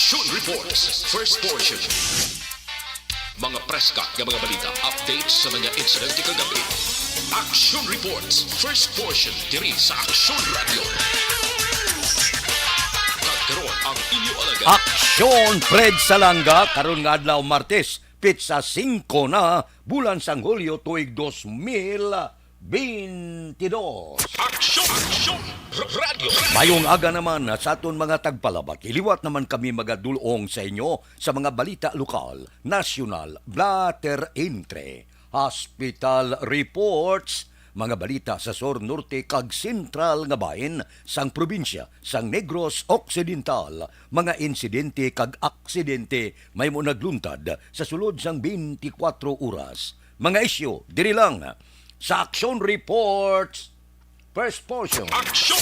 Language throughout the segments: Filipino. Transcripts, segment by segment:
Action Reports, first portion. Mga preska ng mga balita, updates sa mga insidente kagabi. Action Reports, first portion, diri sa Action Radio. Kagkaroon ang inyo alagad. Aksyon Fred Salanga karon nga adlaw Martes, pitsa 5 na bulan sang Hulyo tuig 2022. Action Radio. Mayong aga naman sa aton mga tagpalabak. Iliwat naman kami magadulong sa inyo sa mga balita lokal, nasyonal, blatter entre, hospital reports, mga balita sa Sur Norte kag Sentral nga bahin sang probinsya sang Negros Occidental, mga insidente kag aksidente may mo nagluntad sa sulod sang 24 oras. Mga isyu diri lang sa Action Reports first portion. Action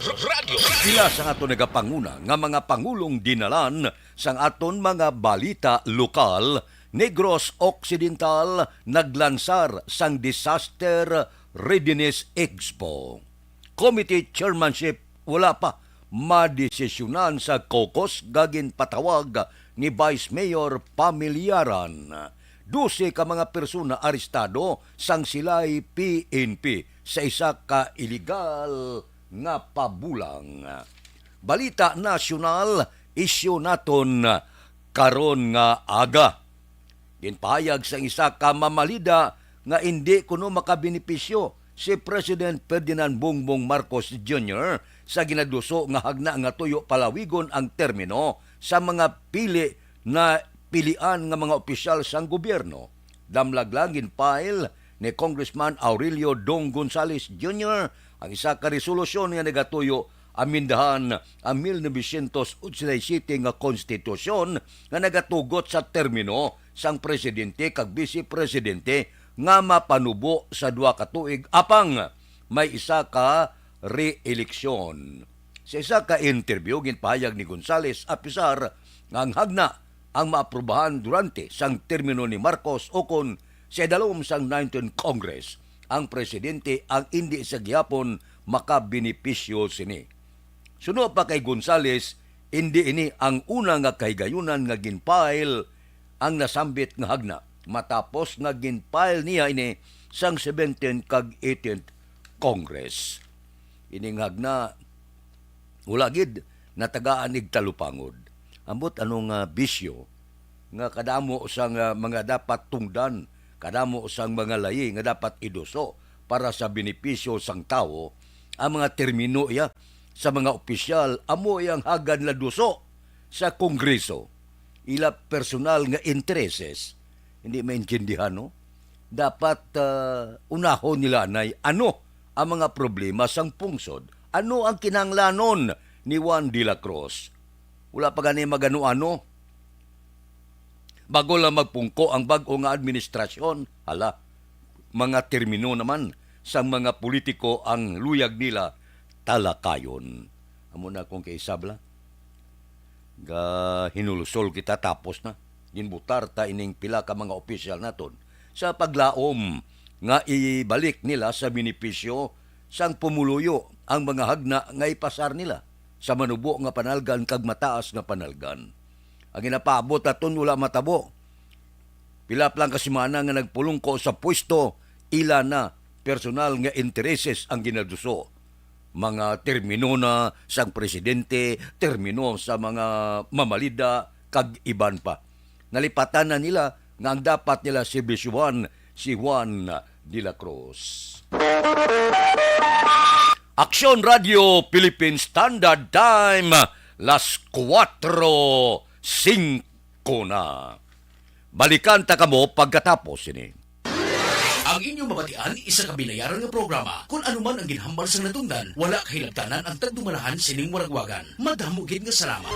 Radio. Sila sa aton nagapanguna nga mga pangulong dinalan sang aton mga balita lokal. Negros Occidental naglansar sang Disaster Readiness Expo. Committee chairmanship wala pa madesisyonan sa caucus gagin patawag ni Vice Mayor Pamilyaran. 12 ka mga persona arestado sang sila'y PNP sa isa ka iligal nga pabulang. Balita nasyonal, isyu naton karon nga aga. Ginpahayag sa isa ka mamalida nga hindi kuno makabenepisyo si President Ferdinand Bongbong Marcos Jr. sa ginaduso nga hagna nga tuyo palawigon ang termino sa mga pili na pilian nga mga opisyal sang gobyerno. Damlaglangin file ni Congressman Aurelio Dong Gonzales Jr. ang isa ka resolusyon nga nagatuyo amindahan ang 1987 nga konstitusyon nga nagatugot sa termino sang presidente kag vice-presidente nga mapanubo sa 2 ka tuig apang may isa ka re-eleksyon. Sa isa ka interview ginpahayag ni Gonzales apisar nga ang hagna ang maaprubahan durante sang termino ni Marcos o kon sa idalom sang 19th Congress ang presidente ang hindi sa gihapon makabenepisyo sini. Suno pa kay Gonzales, hindi ini ang una nga kahigayunan nga ginfile ang nasambit nga hagna matapos nga ginfile niya ini sang 17th kag 18th Congress. Ining hagna wala gid natagaan ig talupangod. Ambot anong bisyo nga kadamo sang mga dapat tungdan, kadamo sang mga layi nga dapat iduso para sa benepisyo sang tao, ang mga termino ya sa mga opisyal amo yang hagad na duso sa Kongreso. Ila personal nga intereses hindi maintindihan no. Dapat unahon nila nay ano ang mga problema sang pungsod, ano ang kinanglanon ni Juan de la Cruz. Wala pa gani magano-ano. Bago lang magpungko ang bago nga administrasyon, hala, mga termino naman sa mga politiko ang luyag nila talakayon. Amo na kung kaisabla. Hinulusol kita tapos na. Ginbutar ta ining pila ka mga opisyal naton sa paglaom nga ibalik nila sa benepisyo sang pumuluyo ang mga hagna nga ipasar nila sa manubo nga panalgan kag mataas nga panalgan. Ang ginapaabot aton wala matabo. Pila lang kasimana nga nagpulong ko sa pwesto, ila na personal nga intereses ang ginaduso. Mga termino na sang presidente, termino sa mga mamalida kag iban pa. Nalipatan na nila nga ang dapat nila serbisyuhan si Juan de la Cruz. Action Radio Philippine Standard Time, las 4:05 na. Balikan ta kamo pagkatapos ini. Ang inyong mabatian, isa ka binayaran nga programa. Kung anuman ang ginhambal sa natungdan, wala kahilabtanan ang tagdumanahan sining waragwagan. Madamo gid nga salamat.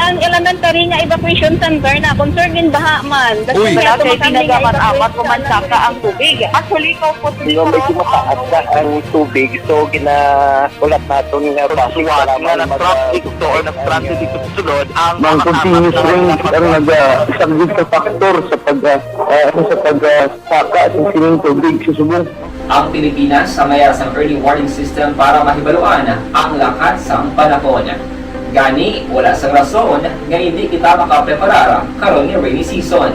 ang elementary nga evacuation center na concern din baha man. Uy. Wala Kaya pinagamat-amat kumansaka ang tubig. Actually, ikaw po Di ba medyo mataas na ang tubig, so ulat natin nga Pasuwat nga nag-traffic to or nag-transit dito sa sunod ang Mang continuous rain ang nag-subject sa factor sa pagsaka sa sining tubig sa subong. Ang Pilipinas sa mayroon sa early warning system para mahibaluan ang lakat sa panahon. Gani, wala sa rason nga hindi kita makapreparar karon ni rainy season.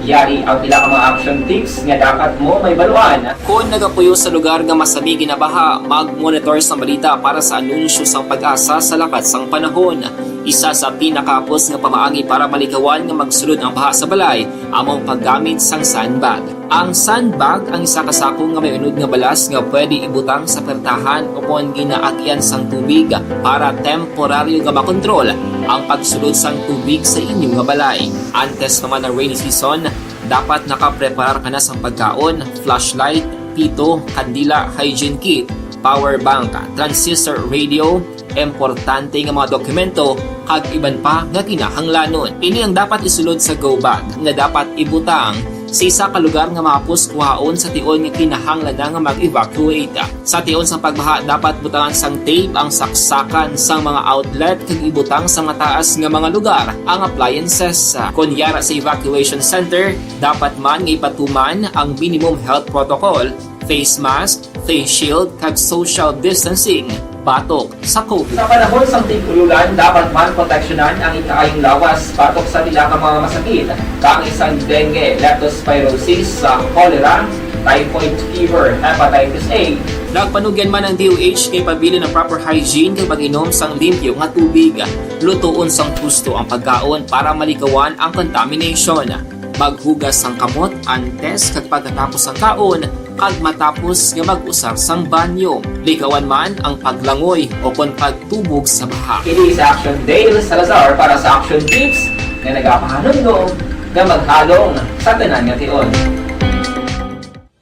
Yari ang pila ka mga action tips nga dapat mo may baluan. Kung nagapuyo sa lugar nga masabi ginabaha, mag-monitor sa balita para sa anunsyo sa pag-asa sa lakat sang panahon. Isa sa pinakapos nga pamaagi para malikawan nga magsulod ang baha sa balay, among paggamit sang sandbag. Ang sandbag ang isa kasakong nga may unod nga balas nga pwede ibutang sa pertahan upon ginaagyan sang tubig para temporaryo nga makontrol ang pagsulod sang tubig sa inyong nga balay. Antes naman ng rainy season, dapat nakapreparar ka na sang pagkaon, flashlight, pito, kandila, hygiene kit, power bank, transistor radio, importante nga mga dokumento kag iban pa nga kinahanglanon. Ini ang dapat isulod sa go bag nga dapat ibutang sa isa ka lugar nga mapus kuhaon sa tion nga kinahanglan nga mag-evacuate. Sa tion sa pagbaha dapat butangan sang tape ang saksakan sang mga outlet kag ibutang sa mataas nga mga lugar ang appliances. Kunyara sa evacuation center, dapat man nga ipatuman ang minimum health protocol, face mask, face shield kag social distancing batok sa COVID. Sa panahon sa tigululan, dapat man proteksyonan ang ikaayong lawas batok sa nila ka mga masakit. Kang isang dengue, leptospirosis, cholera, typhoid fever, hepatitis A. Nagpanugyan man ang DOH kay pabili ng proper hygiene kay pag-inom sang limpyo nga tubig. Lutuon sang gusto ang pagkaon para malikawan ang contamination. Maghugas sang kamot antes kag pagkatapos ang kaon kag matapos nga mag-usar sang banyo. Likawan man ang paglangoy o kon pagtubog sa baha. Kini sa Action Dale Salazar para sa action tips nga nagapahanong nga maghalong sa tanan nga tion.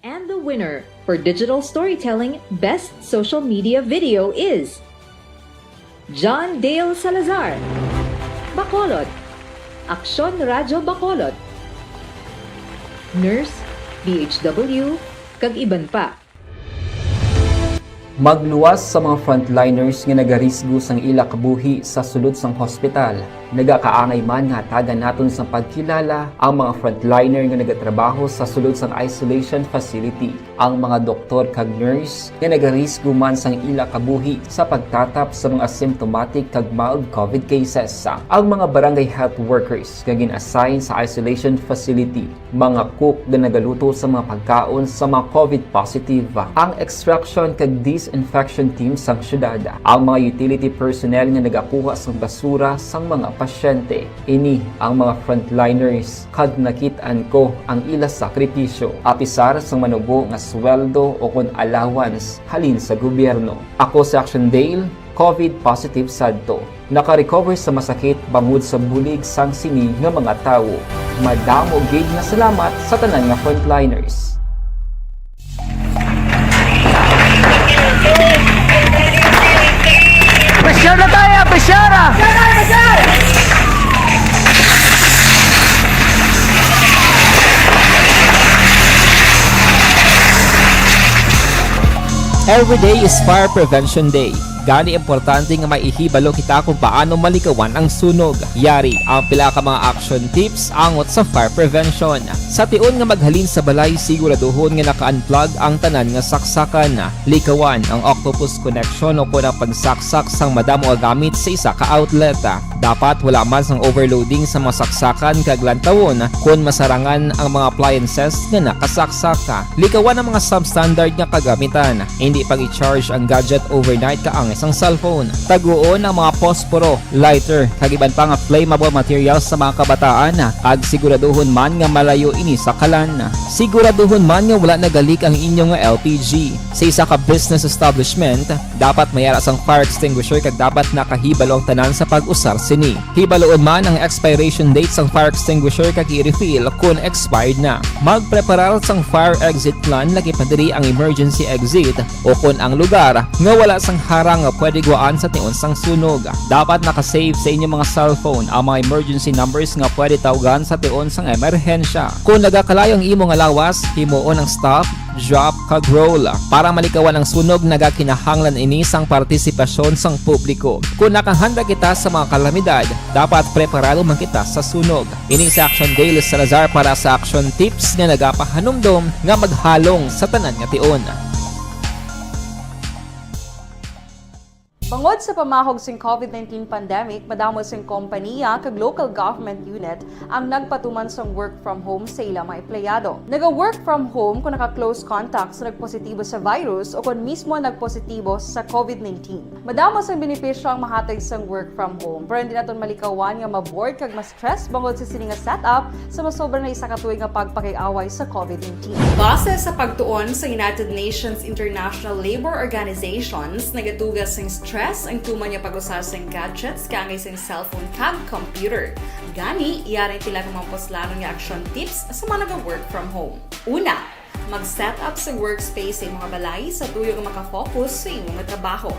And the winner for Digital Storytelling Best Social Media Video is John Dale Salazar, Bacolod, Aksyon Radyo Bacolod, Nurse, DHW, kag iban pa. Magluwas sa mga frontliners nga nagarisgo sang ila kabuhi sa sulod sang hospital. Nagakaangay man nga hatagan naton sa pagkilala ang mga frontliner nga nagatrabaho sa sulod sang isolation facility. Ang mga doktor kag nurse nga nagarisgo man sang ila kabuhi sa pagtatap sa mga symptomatic kag mild COVID cases. Ang mga barangay health workers nga gin-assign sa isolation facility, mga cook nga nagaluto sa mga pagkaon sa mga COVID positive, ang extraction kag disinfection team sang syudad, ang mga utility personnel nga nagakuha sang basura sang mga pasyente. Ini ang mga frontliners kag nakit-an ko ang ila sakripisyo apisar sang manubo nga sweldo o kon allowance halin sa gobyerno. Ako sa Action Dale, COVID positive sadto. Naka-recover sa masakit bangod sa bulig sang sini nga mga tawo. Madamo gid nga salamat sa tanan nga frontliners. Pressure na tayo! Pressure! Every day is Fire Prevention Day. Gani importante nga maihibalo kita kung paano malikawan ang sunog. Yari ang pila ka mga action tips angot sa fire prevention. Sa tion nga maghalin sa balay, siguraduhon nga naka-unplug ang tanan nga saksakan. Likawan ang octopus connection o kung ang pagsaksak sang madamo nga gamit sa isa ka outlet. Dapat wala man sang overloading sa mga saksakan kag lantawon kung masarangan ang mga appliances nga nakasaksaka. Likawan ang mga substandard nga kagamitan. Hindi pag i-charge ang gadget overnight kaang isang cellphone. Taguon ang mga posporo, lighter, kag iban pa nga flammable materials sa mga kabataan. Ag siguraduhon man nga malayo ini sa kalan. Siguraduhon man nga wala nagalik ang inyong LPG. Sa isa ka business establishment, dapat mayara sang fire extinguisher kag dapat nakahibalo ang tanan sa pag-usar sini. Hibaloon man ang expiration date sang fire extinguisher kag i-refill kung expired na. Magpreparar sang fire exit plan lagi pa diri ang emergency exit o kung ang lugar nga wala sang harang nga pwede guwaan sa tiun sang sunog. Dapat nakasave sa inyong mga cellphone ang mga emergency numbers nga pwede tawagan sa tiun sang emerhensya. Kung nagakalayong imo nga lawas, himuon ang stop, drop, kag roll para malikawan ang sunog nagakinahanglan ini sang partisipasyon sang publiko. Kung nakahanda kita sa mga kalamidad, dapat preparado man kita sa sunog. Ini sa Action Dale Salazar para sa action tips nga nagapahanumdom nga maghalong sa tanan nga tion. Bangod sa pamahog sing COVID-19 pandemic, madamo sing kompanya kag local government unit ang nagpatuman sang work from home sa ilang mga empleyado. Naga-work from home kung naka-close contacts na nagpositibo sa virus o kung mismo nagpositibo sa COVID-19. Madamo sang benepisyo ang mahatag sang work from home, pero hindi naton malikawan nga ma-bored kag ma-stress bangod sa sini nga setup sa masobra na isa ka tuig nga pagpakiaway sa COVID-19. Base sa pagtuon sa United Nations International Labour Organizations, nagatugas sing stress ang tuman niya pag-usar sa gadgets kangay sa cellphone kag computer. Gani, iyari tila ng mga poslanong nga action tips sa mga nag-work from home. Una, mag-set up sa workspace sa mga balay sa tuyo nga makafocus sa imong trabaho.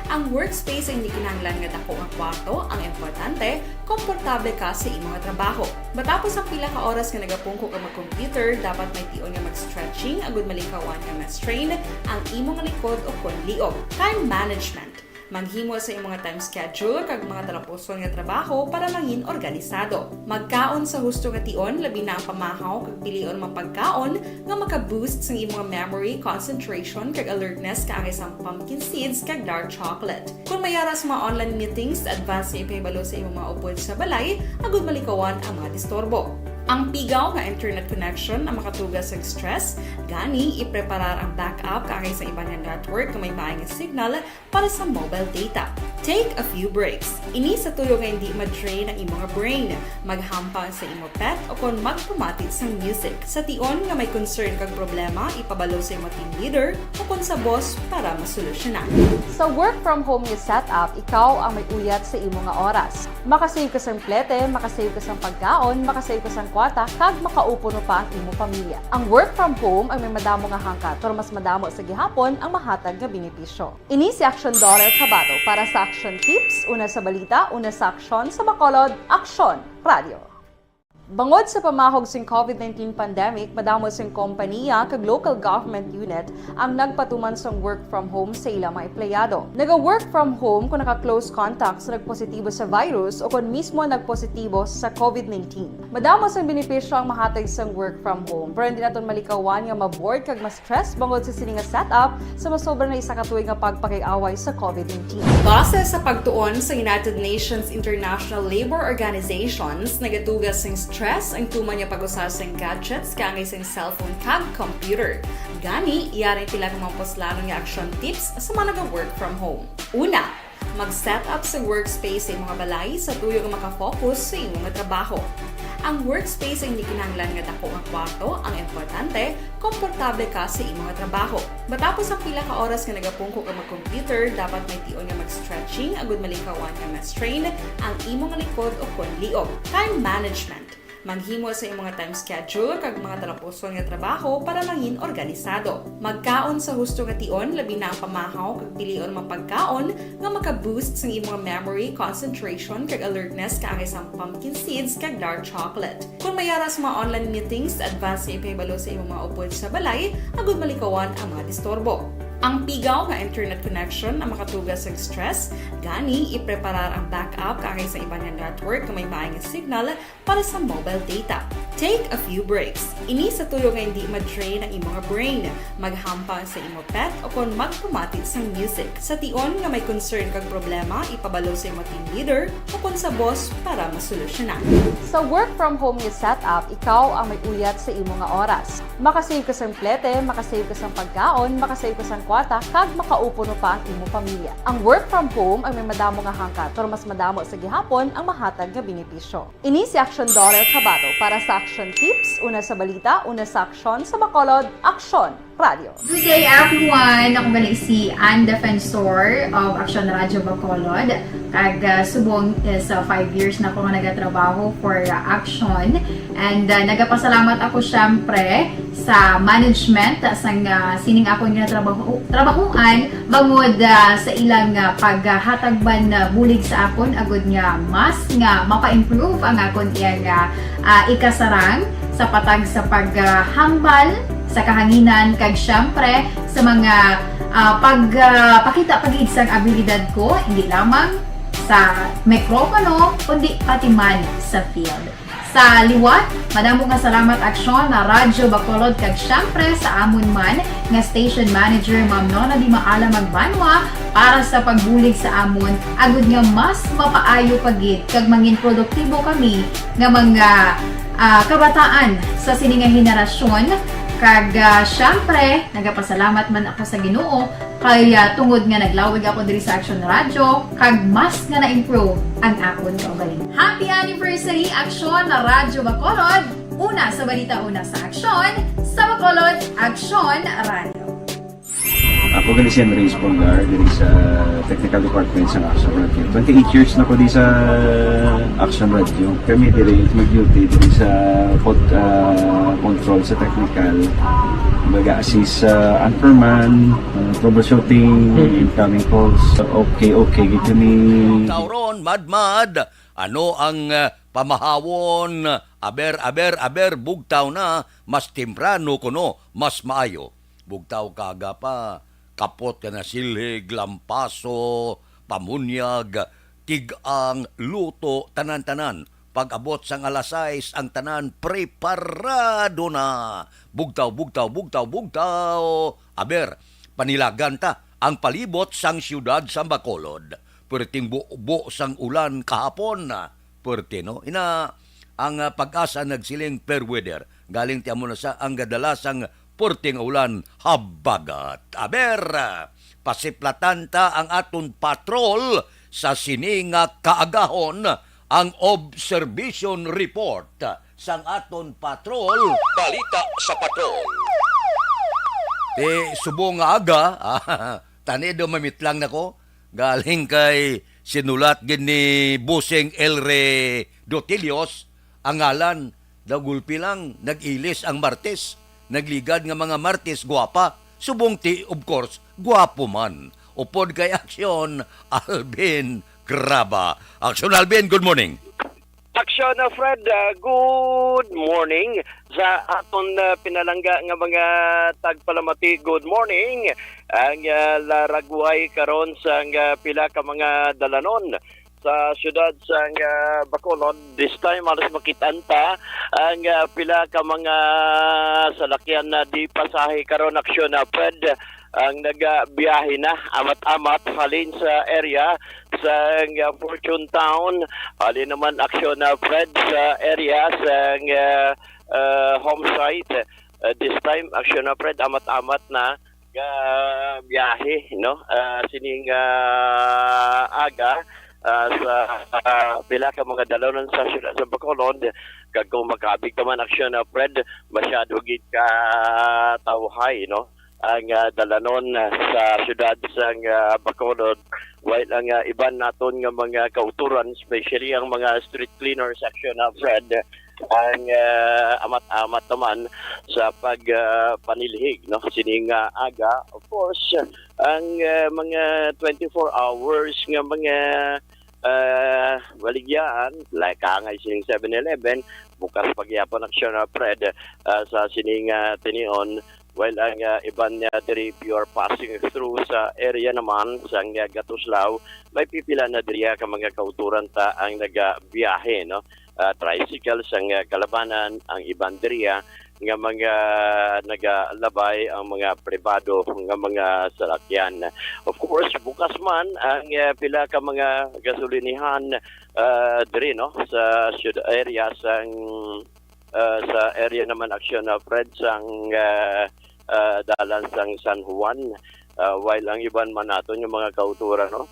Ang workspace ay hindi kinahanglan nga dako nga kwarto, ang importante, komportable ka sa imong trabaho. Matapos ang pila ka oras nga nagapungko ka mag-computer, dapat may tion nga mag-stretching agud malikawan nga ma-strain ang imong likod o konliog. Time management. Maghimo sa imong time schedule kag mga talapuson nga trabaho para mangin organisado. Magkaon sa husto nga tion, labi na ang pamahaw kag pilion mga pagkaon nga maka-boost sa imong memory, concentration kag alertness kaagay sa pumpkin seeds kag dark chocolate. Kung mayara sa mga online meetings, advance na ipahibalo sa imong mga upod sa balay, agud malikawan ang mga disturbo. Ang pigaw nga internet connection ang makatugas sa stress, gani ipreparar ang backup kaagay sa ibang network na may maayong signal para sa mobile data. Take a few breaks. Ini sa tuyo nga hindi ma-drain ang imong brain, maghampang sa imong pet o kung magpumatit sa music. Sa tion nga may concern kag problema, ipabalo sa imong team leader o kung sa boss para masolusyonan. Sa work from home nga setup, ikaw ang may uyat sa imong nga oras. Makasave ka sa plete, makasave ka sa pagkaon, makasave ka sa kwarta, kag makaupo no pa ang imong pamilya. Ang work from home ay may madamo nga hangkat, pero mas madamo sa gihapon ang mahatag nga benepisyo. Ini si Action Dollar Kabato para sa action tips, una sa balita, una sa aksyon sa Bacolod, Aksyon Radio. Bangod sa pamahog sing COVID-19 pandemic, madamo sing kompanya kag local government unit ang nagpatuman sang work from home sa ilang mga empleyado. Naga-work from home kung naka-close contacts na nagpositibo sa virus o kung mismo nagpositibo sa COVID-19. Madamo sang benepisyo ang mahatag sang work from home, pero hindi naton malikawan nga ma-bored kag ma-stress bangod sa sini nga setup sa masobra na isa ka tuig nga pagpakiaway sa COVID-19. Base sa pagtuon sa United Nations International Labour Organizations, nagatugas sing stress ang tuman niya pag-usar sa gadgets kangay sa cellphone kag computer. Gani, iyari tila ng mga poslanong nga action tips sa mga nag-work from home. Una, mag-set up sa workspace sa mga balay sa tuyo nga makafocus sa imong trabaho. Ang workspace ay hindi kinahanglan nga dako nga kwarto, ang importante, komportable ka sa imong trabaho. Matapos ang pila ka oras nga nagapungko ka mag-computer, dapat may tion nga mag-stretching agud malikawan nga ma-strain ang imong likod o konliog. Time management. Maghimo sa imong time schedule kag mga talapuson nga trabaho para mangin organisado. Magkaon sa husto nga tion, labi na ang pamahaw kag pilion mga pagkaon nga maka-boost sa imong memory, concentration kag alertness kaagay sa pumpkin seeds kag dark chocolate. Kung mayara sa mga online meetings, advance na ipahibalo sa imong mga upod sa balay, agud malikawan ang mga disturbo. Ang pigaw nga internet connection ang makatugas sa stress, gani ipreparar ang backup kaagay sa ibang network na may maayong signal para sa mobile data. Take a few breaks. Ini sa tuyo nga hindi ma-drain ang imong brain, maghampang sa imong pet o kung magpumatit sa music. Sa tion nga may concern kag problema, ipabalo sa imong team leader o kung sa boss para masolusyonan. Sa work from home nga setup, ikaw ang may uyat sa imong nga oras. Makasave ka sa plete, makasave ka sa pagkaon, makasave ka sa kwarta, kag makaupo no pa ang imong pamilya. Ang work from home ay may madamo nga hangkat, pero mas madamo sa gihapon ang mahatag nga benepisyo. Ini si Action Dollar Kabato para sa action tips, una sa balita, una sa aksyon sa Bacolod, Aksyon Radio. Good day everyone! Ako bali si Ann Defensor of Action Radio Bacolod. Kag subong sa 5 years na ako nga nagatrabaho for Action. And nagapasalamat ako syempre sa management sang sining ako nga trabahuan bangod sa ilang paghatagban bulig sa akon agud nga mas nga mapa-improve ang akon iyang ikasarang sa patag sa paghambal sa kahanginan kag syempre sa mga pagpakita pagid sang abilidad ko hindi lamang sa mikropono kundi pati man sa field. Sa liwat, madamo nga salamat aksyon na Radyo Bacolod kag syempre sa amon man nga station manager Ma'am Nona Di Maala Magbanwa para sa pagbulig sa amon agud nga mas mapaayo pagid kag mangin produktibo kami nga mga kabataan sa sininga henerasyon kag syempre nagapasalamat man ako sa Ginoo kay tungod nga naglawig ako diri sa Action Radio kag mas nga na-improve ang akon kaugalingon. Happy anniversary Action na Radyo Bacolod! Una sa balita, una sa Action, sa Bacolod, Action Radio. Ako gali si Andres Polgar diri sa Technical Department sa Action Radio. 28 years na ko di sa Action Radio. Kami diri mag-duty diri sa control sa technical. Mag-assist sa anchorman, troubleshooting, incoming calls. Okay, gito ni... Tauron, mad, ano ang pamahawon, aber, bugtaw na, mas temprano kuno, mas maayo. Bugtaw kaga pa, kapot ka na silhig, lampaso, pamunyag, tigang, luto, tanan-tanan. Pag-abot sang alas 6, ang tanan preparado na. Bugtaw. Aber, panilagan ta ang palibot sang siyudad sa Bacolod. Perting buo sang ulan kahapon na. Perte, no? Ina, ang pag-asa nagsiling per weather. Galing tiyan mo na sa ang gadalasang perting ulan habagat. Aber, pasiplatan ta ang aton patrol sa sininga kaagahon ang observation report sang aton patrol. Balita sa patrol. Subong nga aga, tanido mamitlang nako, galing kay sinulat gin ni Busing Elre Dotilios, ang ngalan, dagulpi lang, nag-ilis ang Martes, nagligad nga mga Martes guwapa, subong ti, of course, guwapo man. Upod kay Aksyon, Alvin Graba. Aksyon Alvin, good morning. Aksyon na Fred, good morning sa aton pinalangga nga mga tagpalamati. Good morning. Ang laragway karon sa pila ka mga dalanon sa syudad sa Bacolod. This time alas makitanta ang pila ka mga salakyan na di pasahe karon. Aksyon na Fred, ang nagabiyahe na amat-amat halin sa area sa Fortune Town, halin naman aksyon na Fred sa area sa home site. This time aksyon na Fred amat-amat na biyahe, no? Sining aga sa pila ka mga dalanon sa syudad sa Bacolod. Kag kung makabig ka man aksyon na Fred, masyado gid ka tawhay, no? Ang dalanon sa syudad sa Bacolod, while ang iban naton nga mga kauturan, especially ang mga street cleaner section of Fred, ang amat-amat naman sa pagpanilhig, no? Sining aga, of course, ang mga 24 hours nga mga baligyan, like angay sining 7-Eleven, bukas pagyapon aksyon na Fred sa sining tinion. While ang iban niya diri pure passing through sa area naman sa Gatuslaw, may pipila na diriya ka mga kauturan ta ang nagabiyahe, no? Tricycle sang kalabanan, ang iban diriya nga mga nagalabay ang mga pribado nga mga salakyan. Of course, bukas man ang pila ka mga gasolinihan diri, no? Sa area sang sa area naman aksyon na Fred sang dalan sang San Juan, while ang iban man naton yung mga kauturan, no?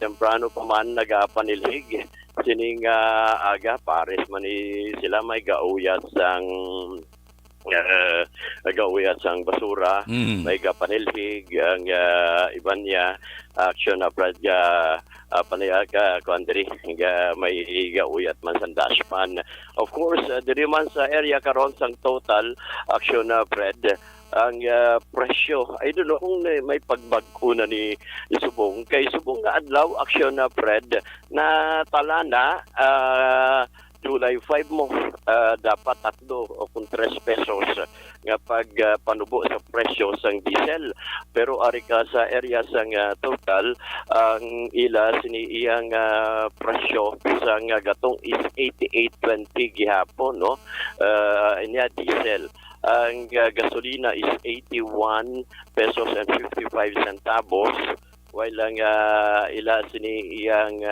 Temprano pa man nagapanilhig sining aga pares man sila may gauyat sang basura, may gapanilhig ang iban niya aksyon na Fred panayaga kuandiri nga may gauyat man sa dashpan. Of course, diri man sa area karon sang total action na Fred ang presyo. I don't know kung may pagbag-o na ni Subong. Kay Subong nga adlaw action na Fred na tala na July 5 mo dapat 3 o kung 3 pesos nga pag panubo sa presyo sang diesel. Pero ari ka sa area sang total ang ila siniyang presyo sang gatong is 88.20 gihapon, no? Inya diesel. Ang gasolina is 81 pesos and 55 centavos, while ang ila siniyang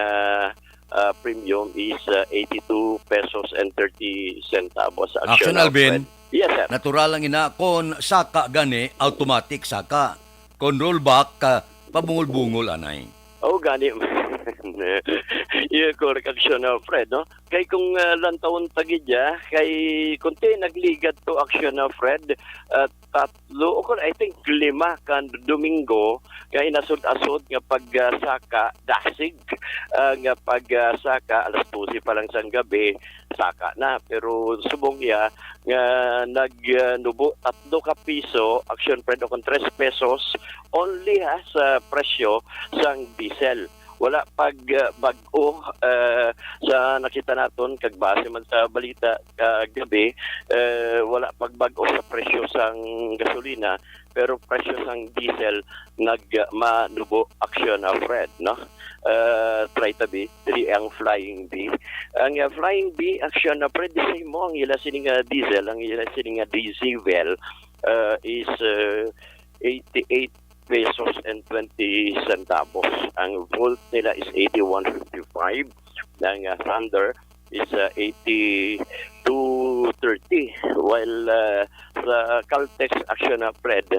premium is 82 pesos and 30 centavos. Action Alvin. Yes, sir. Natural lang ina kon saka gani automatic saka. Kon rollback pabungol-bungol anay. Oh, gani. Correct action na Fred, no? Kay kung lantawon tagidya, kay kunti nagligat to action na Fred, 3 o kung I think 5 kan Domingo, kay nasud-asod nga pagsaka dasig, nga pagsaka alas 12 pa lang sang gabi, saka na. Pero subong ya nga nagnubo 3 ka piso, action Fred o kung 3 pesos, only sa presyo sang diesel. Wala pag-bag-o sa nakita naton kag base man sa balita gabi, wala pag-bag-o sa presyo sang gasolina, pero presyo sang diesel nagmanubo action na Fred, no? Try tabi dili ang Flying B. Ang Flying B action na Fred say mo ang ila sining diesel, ang ila sining diesel is 88 pesos and 20 centavos. Ang volt nila is 81.55. Ang Thunder is 82.30. While sa Caltex action na Fred,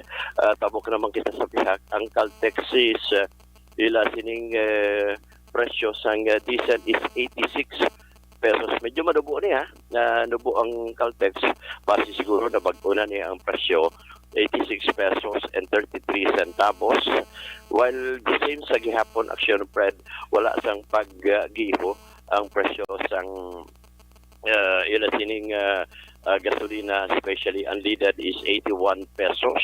tabok naman kita sa pihak, ang Caltex is ila sining presyo sang diesel is 86 pesos. Medyo madubo niya na nubo ang Caltex, base siguro na bago na niya ang presyo 86 pesos and 33 centavos. While the same sa gihapon action Fred, wala sang paggiho ang presyo sang ila sining gasolina, especially unleaded, is 81 pesos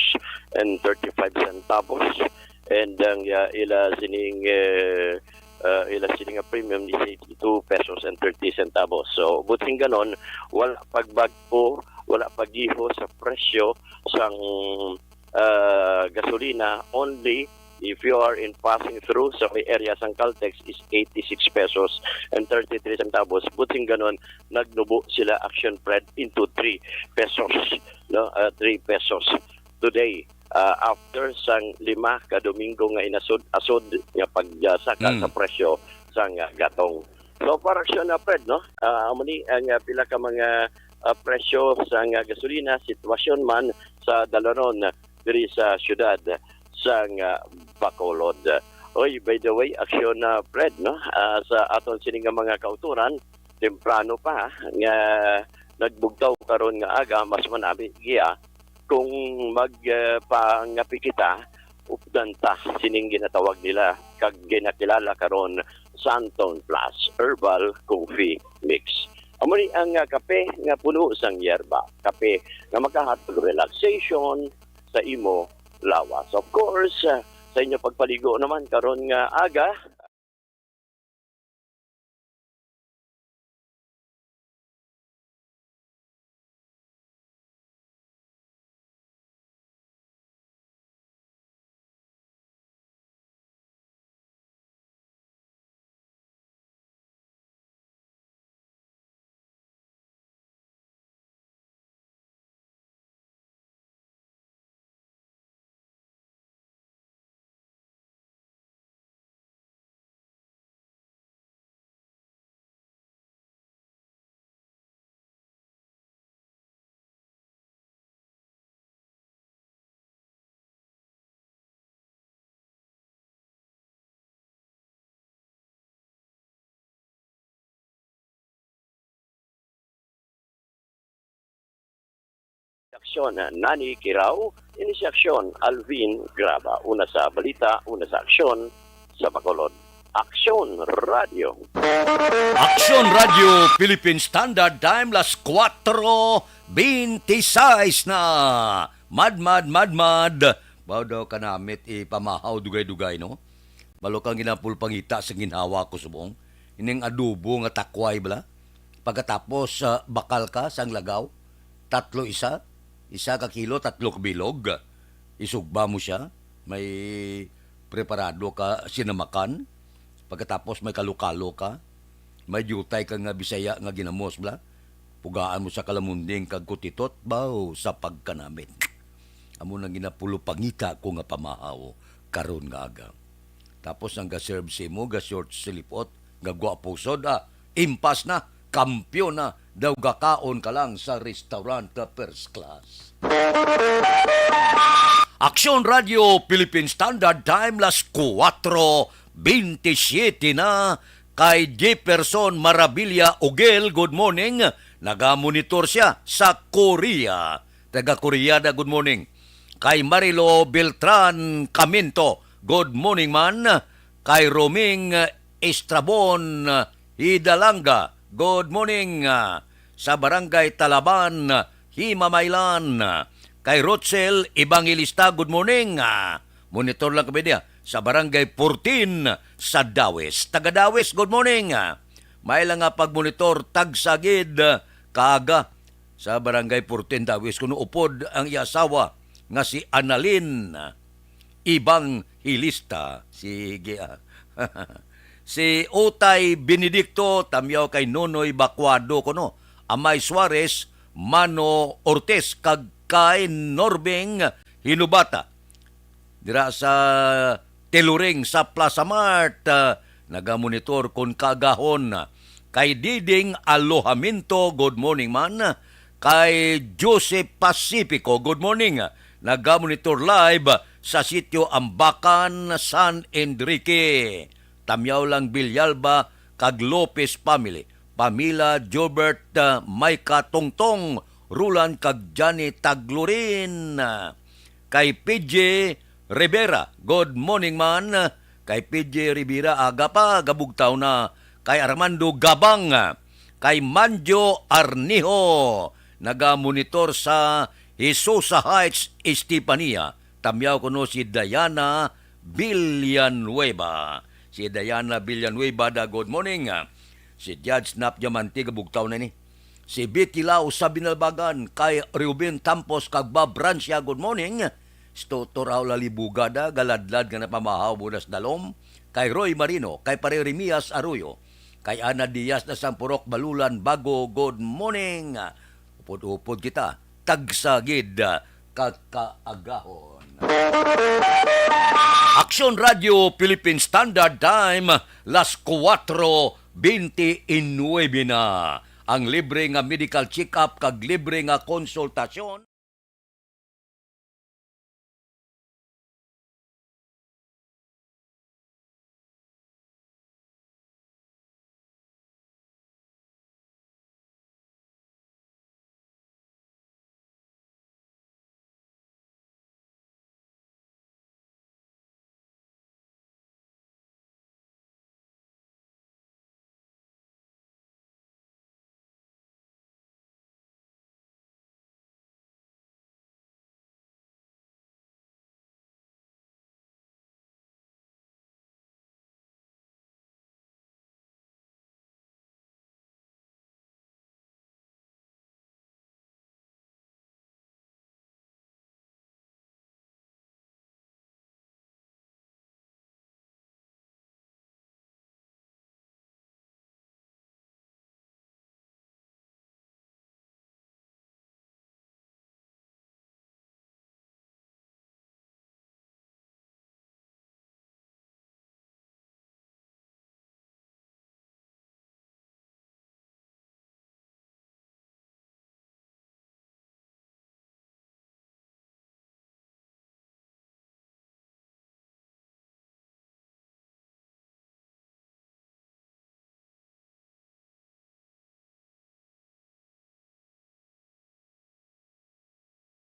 and 35 centavos, and ang ila sining premium is 82 pesos and 30 centavos. So buting ganon, wala pagbagpo, wala paggiho sa presyo sang gasolina. Only if you are in passing through sa may area sang Caltex is 86 pesos and 33 centavos. Buting ganon, nagnubo sila action Fred into 3 pesos, no? 3 pesos today. After sang 5 ka Domingo nga inasod nga pagsaka sa presyo sang gatong. So para action na Fred, no? Amuni ang pila ka mga presyo sang gasolina, sitwasyon man sa dalanon diri sa syudad sang Bacolod. Oy, by the way, action na Fred, no? Sa aton sining mga kauturan, temprano pa nga nagbugtaw karon nga aga, mas manami giya kung magpangapi kita updanta sining ginatawag nila kag ginakilala karon Santon Plus Herbal Coffee Mix. Amuni ang kape nga puno sang yerba, kape nga makahatag relaxation sa imo lawas. Of course, sa inyo pagpaligo naman karon nga aga, aksyon Nani Kirao, inisyasyon Alvin Graba. Una sa balita, una sa aksyon sa Bacolod. Aksyon Radio. Aksyon Radio Philippine Standard Time las 4:26 na. Mad. Bao daw kanamit ipamahaw dugay-dugay no. Balo kang ginapulpangita sa ginhawa ko subong. Ining adobo nga takway bala. Pagkatapos bakal ka sang lagaw, 3 isa ka kilo, 3 bilog. Isugba mo siya, may preparado ka sinamakan. Pagkatapos may kalukalo ka, may jutay ka nga Bisaya nga ginamos bla. Pugaan mo sa kalamunding kag kutitot baw sa pagkanamit. Amo nang ginapulo pangita ko nga pamahaw karon nga aga. Tapos ang ga-serve si mo, ga-short silipot, nga guwapusod, impas na, kampyon na, daw gakaon ka lang sa restaurant first class. Aksyon Radio Philippine Standard Time las 4:27 na kay Jefferson Marabilia Ugel, good morning. Naga-monitor siya sa Korea. Taga-Korea na good morning. Kay Marilo Beltran Caminto, good morning man. Kay Roming Estrabon Hidalanga, good morning. Sa Barangay Talaban, Himamaylan. Kay Rochelle Evangelista, good morning. Monitor lang kami niya. Sa Barangay 14 sa Dawes. Taga Dawes, good morning. May lang nga pagmonitor tagsagid kaaga sa Barangay 14 Dawes. Kuno upod ang iasawa nga si Annalyn Ibang Hilista. Sige. Si Utay Benedicto, tamyaw kay Nonoy Bacuado kuno. Amay Suarez, Mano Ortiz, kag kay Norbeng Hinubata. Dira sa Teluring sa Plaza Mart, nagamonitor kon kagahon. Kay Diding Alohaminto, good morning man. Kay Joseph Pacifico, good morning. Nagamonitor live sa sitio Ambacan, San Enrique. Tamyaw lang Bilyalba, kag Lopez family. Pamila Jobert Maika Tongtong, Rulan kag Johnny Taglurin. Kay PJ Rivera, good morning man. Kay PJ Rivera, aga pa, gabugtaw na. Kay Armando Gabang. Kay Manjo Arnijo, nagamonitor sa Jesusa Heights, Estepania. Tamyaw ko no si Diana Villanueva. Si Diana Villanueva, good morning. Si Judge Snap Diamante, gabugtaw na ni. Si Betty Lau sa Binalbagan, kay Ruben Tampos kag Bob Brancia, good morning. Stoto Raul Alibugada, galadlad nga napamahaw bunas dalom. Kay Roy Marino, kay Pare Remias Arroyo, kay Ana Diaz na Sampurok Balulan Bago, good morning. Upod-upod kita, tagsagid kakaagahon. Aksyon Radio Philippine Standard Time, las 4:29 na. Ang libre nga medical check-up kag libre nga konsultasyon.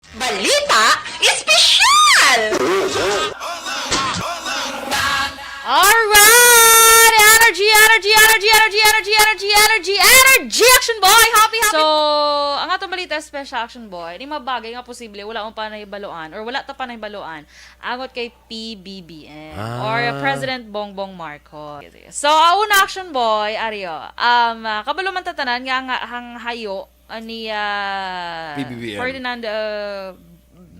Balita Espesyal! Alright! Energy, Action Boy! Happy! So, ang atong balita special Action Boy, di mabagay nga posible, wala mo pa nahibaluan or wala ta pa nahibaluan angot kay PBBM or President Bongbong Marcos. So, una Action Boy, Aryo, kabalo man tatanan nga hang hayo ni PBBM. Ferdinand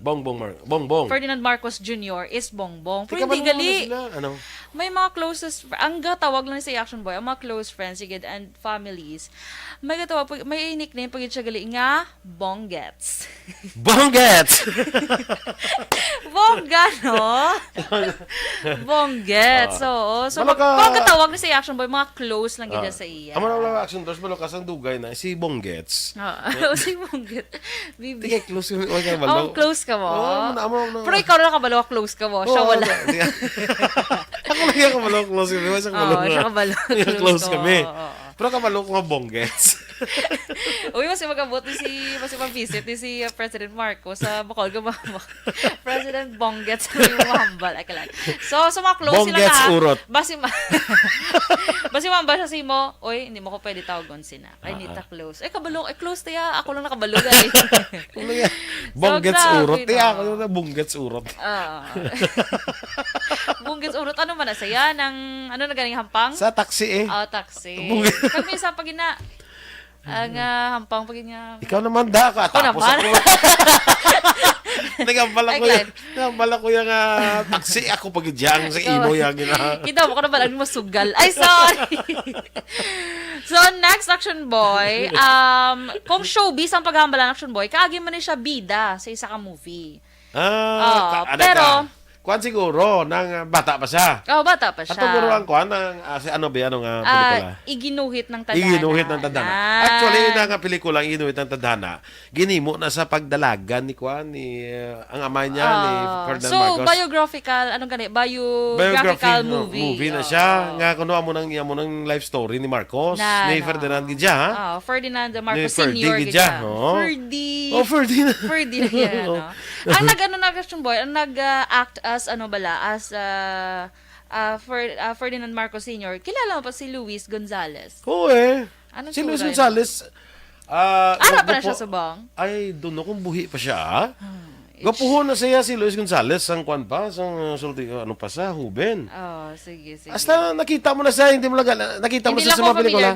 Bongbong. Ferdinand Marcos Jr. is Bongbong. Pero Teka, hindi gali. Ano? May mga closest, ang gatawag lang sa Action Boy, ang mga close friends, sigid, and families, may gatawag, may nickname pag siya gali nga, Bonggets. Bonggets! Bongga, no? Bonggets, oo. So, pag gatawag ni sa Action Boy, mga close lang gid sa iya. Amo na Action Boy, malakas ang dugay na, si Bonggets. Si Bonggets. Tika, close yung Oh, close ka mo? Amo. Pero ikaw na kabalo, close ka mo. Siya wala. Ako lang yung kabalo, close kami. Siya kabalo. Close kami. Pero kabalo ko nga Bonggets. Uy, mas magabot mas visit ni si President Marcos sa Bacol ka ba? President Bonggets yung mahambal. Ay, kalang. So, mga close sila Bonggets ka. urot. Basi mamba siya si mo, oy, hindi mo ko pwede tawagon sina. Ay, nita close. Ay, kabalo. Ay, close tayo. Ako lang nakabalo. Bonggets urot. Tiya, ako na Bonggets urot. Bonggets urot. Ano man na saya? Ano na ganing hampang? Sa taxi eh. Taxi. Kami sa pagina. Ang hampang pagina. Ikaw naman da ka. Ako Tapos naman. Nagambala ko yung taxi. Ako pag-idyang sa imo yung Kita mo ko na balang masugal. Ay, sorry. So, next Action Boy. Kung showbiz ang paghambalan Action Boy, kaagi man siya bida sa isa ka movie. Pero kuan siguro nang bata pa siya. Bata pa siya. Ato guro ang kuan nang ano ba anong pelikula? Iginuhit ng tadhana. Iginuhit ng tadhana. Actually nga pelikula Iginuhit ng tadhana. Ginimo na sa pagdalagan ni kuan ni ang ama niya ni Ferdinand Marcos. So biographical biographical movie na siya nga kuno amo nang life story ni Marcos ni Ferdinand gidya ha. Ferdinand Marcos Senior gidya. Ferdinand. Ang Action Boy, ang nag-act as Ferdinand Marcos Sr. Kilala mo pa si Luis Gonzales? Oo si Luis Gonzales. Ara pa na siya subong? Ay, doon kung buhi pa siya. Gapuhon na siya si Luis Gonzales sang kuan pa, sang ano pa sa Huben. Sige. Hasta nakita mo na siya, hindi mo lang nakita mo na sa mga pelikula.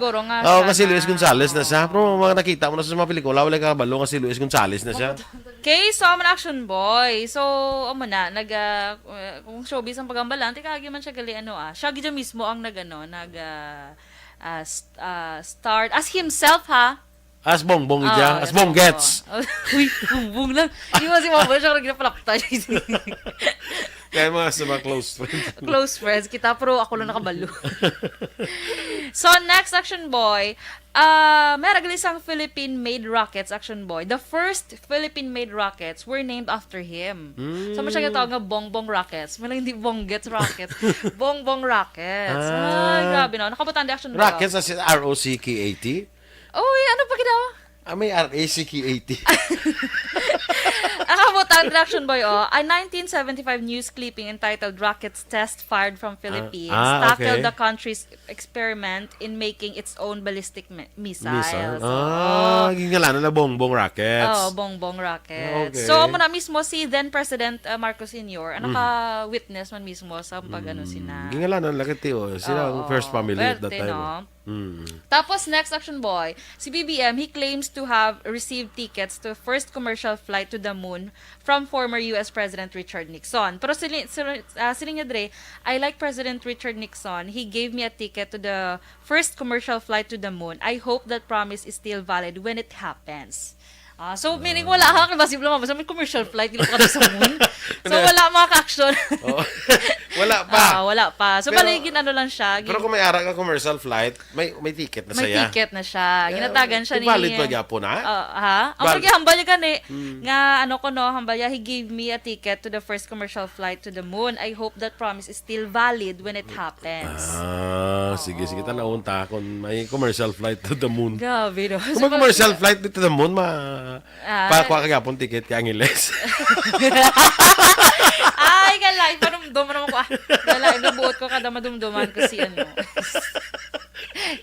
Kasi Luis Gonzales na siya. Pero mga nakita mo na sa mga pelikula, wala ka balo nga si Luis Gonzales na siya. Okay, so I'm an Action Boy. So, kung showbiz ang pagambalan, tikagi man siya gali siya gidya mismo ang start as himself ha. As Bongbong ija, as Bonggets. Uy, Bongbong lang. Di ba si Mama siya kung ginapalakta. Kaya mga sa mga close friends. Close friends kita, pero ako lang nakabalo. So, next Action Boy, may isang Philippine-made rockets, Action Boy. The first Philippine-made rockets were named after him. So, masyag tawag nga Bongbong Rockets. May lang hindi Bonggets Rockets. Bongbong Rockets. Ay, grabe no. Nakabutan di Action Boy. Rockets as in R-O-C-K-A-T? Uy, ano pa ginawa? May R-A-C-K-A-T. Nakabutan di Action Boy, a 1975 news clipping entitled Rockets Test Fired from Philippines tackled the country's experiment in making its own ballistic missiles. Gingalanan na Bongbong Rockets. Bongbong Rockets. Okay. So, muna mismo si then President Marcos Sr. naka-witness man mismo sa sina. Gingalanan lakati sila ang first family at that time. No? Tapos, next Action Boy, si BBM, he claims to have received tickets to first commercial flight to the moon from former US President Richard Nixon. Pero siling niya dre, I like President Richard Nixon. He gave me a ticket to the first commercial flight to the moon. I hope that promise is still valid when it happens. So, meaning wala ka, kasi lang mabasa, may commercial flight, hindi ka sa moon. So, wala mga ka-action. Wala pa. Wala pa. So, baligin lang siya. Pero kung may ara ka commercial flight, may ticket na May saya. ticket na siya. Ginatagan siya ni... Valid pa po na? Ang hambal niya gani, nga hambal niya, he gave me a ticket to the first commercial flight to the moon. I hope that promise is still valid when it happens. Sige, tanaunta kung may commercial flight to the moon. Grabe, no? Kung may commercial flight to the moon, pakuha ka gapon ticket ka ang iles. Ay, galay. Padumdum naman ko. Galay, nabuot ko kada madumduman ko si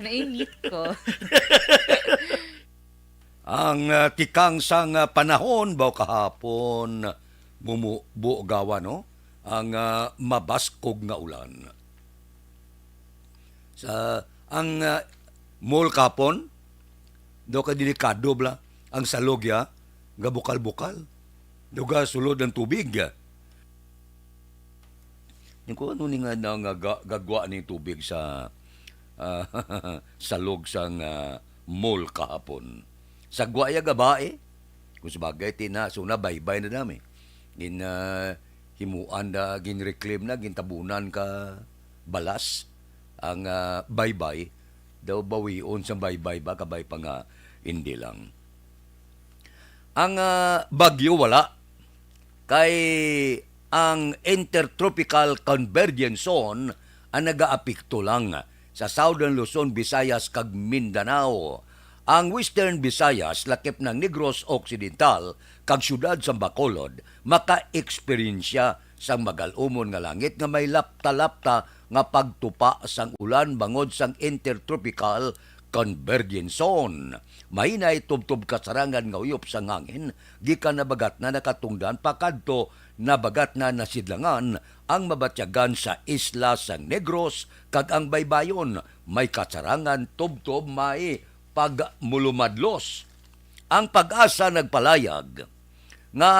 Nainit ko. Ang tikang sang panahon baw kahapon bumubugawa no ang mabaskog nga ulan. Sa ang mall kapon do ka delikado bla ang salog ya nga bukal-bukal. Duga sulod ng tubig. Yung ko ano ni nga gagwa ni tubig sa salog sang mall kahapon. Sa gwaya gabae, kung sabagay tinasuna, baybay na dami. Himuan na, ginreclaim na, gintabunan ka balas ang baybay. Daw bawion sa baybay ba, kabay pa nga hindi lang. Ang bagyo wala. Kay ang Intertropical Convergence Zone ang nag-aapekto lang sa Southern Luzon, Visayas, kag Mindanao. Ang Western Visayas, lakip ng Negros Occidental, kag syudad sa Bacolod, maka-eksperyensya sang magalumon nga langit nga may lapta-lapta nga pagtupa sang ulan bangod sang Intertropical Convergence Zone. Mahinay tubtub kasarangan nga uyop sang hangin, gikan na bagat na nakatungdan pakadto na bagat na nasidlangan ang mabatyagan sa isla sang Negros kag ang baybayon may kasarangan tubtob may pagmulumadlos. Ang Pag-asa nagpalayag nga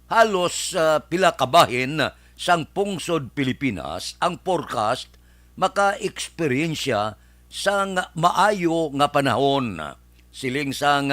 halos pila kabahin sang pungsod Pilipinas ang forecast maka-eksperyensya sang maayo nga panahon. Siling sang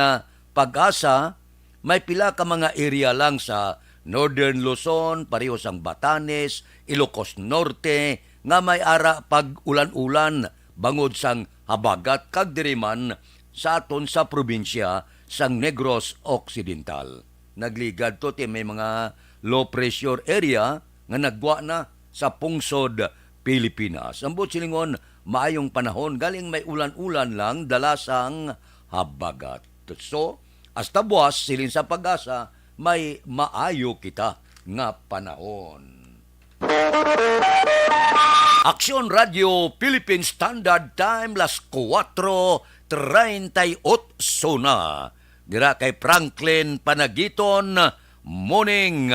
Pag-asa may pila ka mga area lang sa Northern Luzon, pareho sang Batanes, Ilocos Norte nga may ara pag ulan-ulan bangod sang habagat kag diriman sa aton sa probinsya sang Negros Occidental. Nagligad to ti may mga low pressure area nga nagwa na sa pungsod Pilipinas. Ambot silingon maayong panahon galing may ulan-ulan lang dala sang habagat. So, hasta buwas silin sa Pag-asa may maayo kita nga panahon. Aksyon Radio Philippine Standard Time las 4:38 na. Dira kay Franklin Panagiton, morning.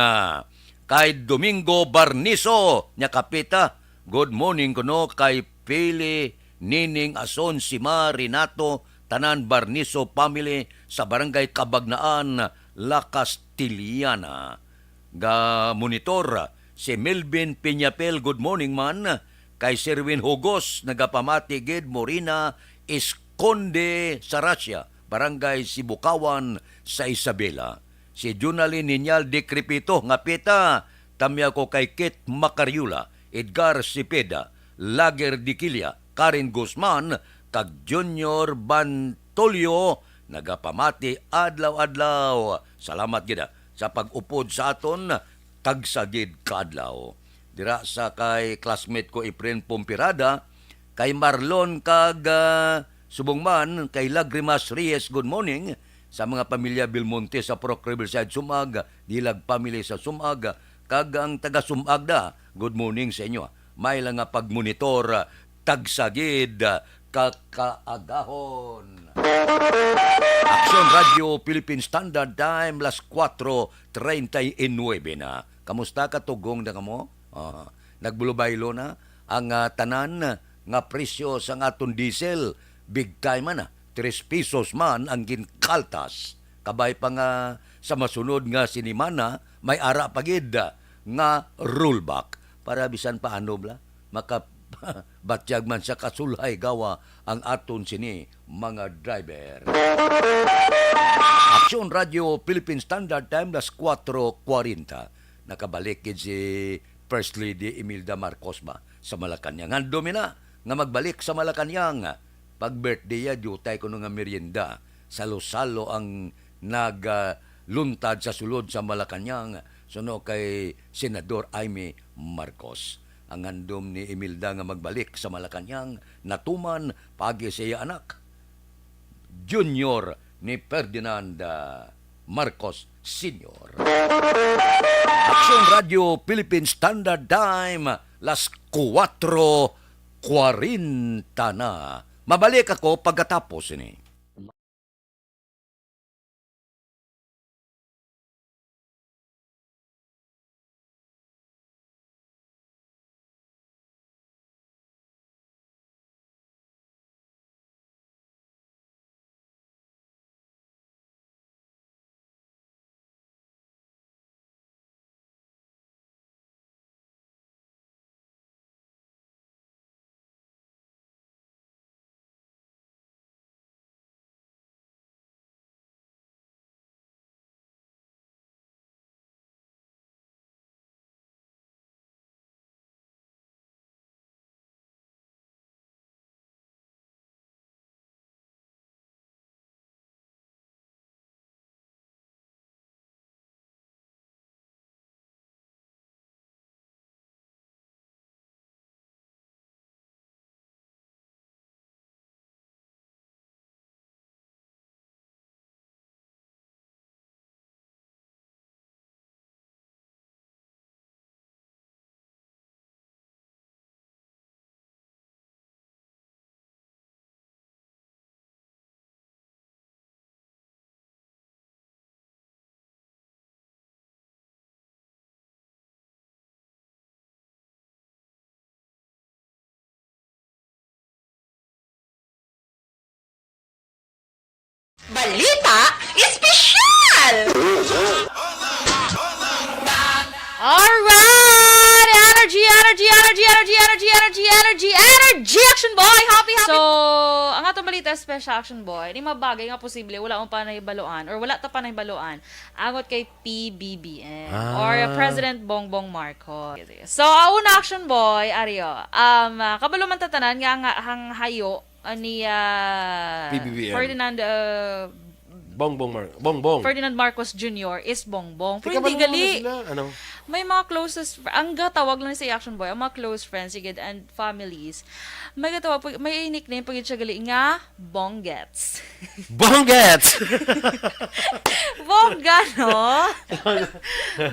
Kay Domingo Barniso, nya kapita, good morning kuno kay Pili Nining Ason Sima Renato tanan Barniso family sa Barangay Kabagnaan, La Castiliana. Ga monitor si Melvin Piñapel, good morning man. Kay Serwin Hugos, nagapamati gid Morina Esconde sa Russia, Barangay Sibukawan sa Isabela. Si Junalyn Ninyal de Crepito, nga pita, tamya ko kay Kit Macariula, Edgar Cepeda, Lager Diquilia, Karen Guzman, kag Junior Bantolio, nagapamati adlaw-adlaw. Salamat gida sa pag-upod sa aton, tagsagid kaadlaw. Dira sa kay classmate ko Efren Pompirada, kay Marlon kag Subongman, kay Lagrimas Reyes, good morning. Sa mga pamilya Belmonte sa Proc Riverside Sumag, Dilag family sa Sumag, kag ang taga Sumag da, good morning sa inyo. May lang nga pagmonitor, tagsagid, kakaagahon. Aksyon Radio Philippine Standard Time, las 4:39 na. Kamusta ka tugong na kamo? Nagbulubaylo na ang tanan nga presyo sa aton diesel. Big time na. 3 pesos man ang ginkaltas. Kabay pa nga sa masunod nga sinimana, may ara pagid nga rollback. Para bisan paano bla, makabatyag man sa kasulhay gawa ang aton sini mga driver. Aksyon Radio Philippine Standard Time, las 4:40. Nakabalik si First Lady Imelda Marcos ba sa Malacanang. Handumi na nga magbalik sa Malacanang. Pag birthday ya, diutay ko nga merienda. Salo-salo ang nagluntad sa sulod sa Malacanang. Suno kay Senador Aimee Marcos. Ang handom ni Imelda nga magbalik sa Malacanang, natuman pagi siya anak. Junior ni Ferdinand Marcos Sr. Aksyon Radio Philippine Standard Time, las 4:40 na. Mabalik ako pagkatapos ini. Balita Espesyal! Alright! Energy, Action Boy! Happy! So, ang atong balita special Action Boy, di mabagay nga posible, wala akong panaybaluan or wala ta panaybaluan angot kay PBBM or President Bongbong Marcos. So, una Action Boy, Ario, kabalo man tatanan nga ang hayo ni PBBM. Ferdinand Bongbong. Ferdinand Marcos Jr. is Bongbong. Pero Ika hindi gali. Ano? May mga closest, ang gatawag lang sa Action Boy, ang mga close friends, sigid, and families, may gatawag, may nickname pag siya gali nga, Bonggets. Bonggets! Bongga, no?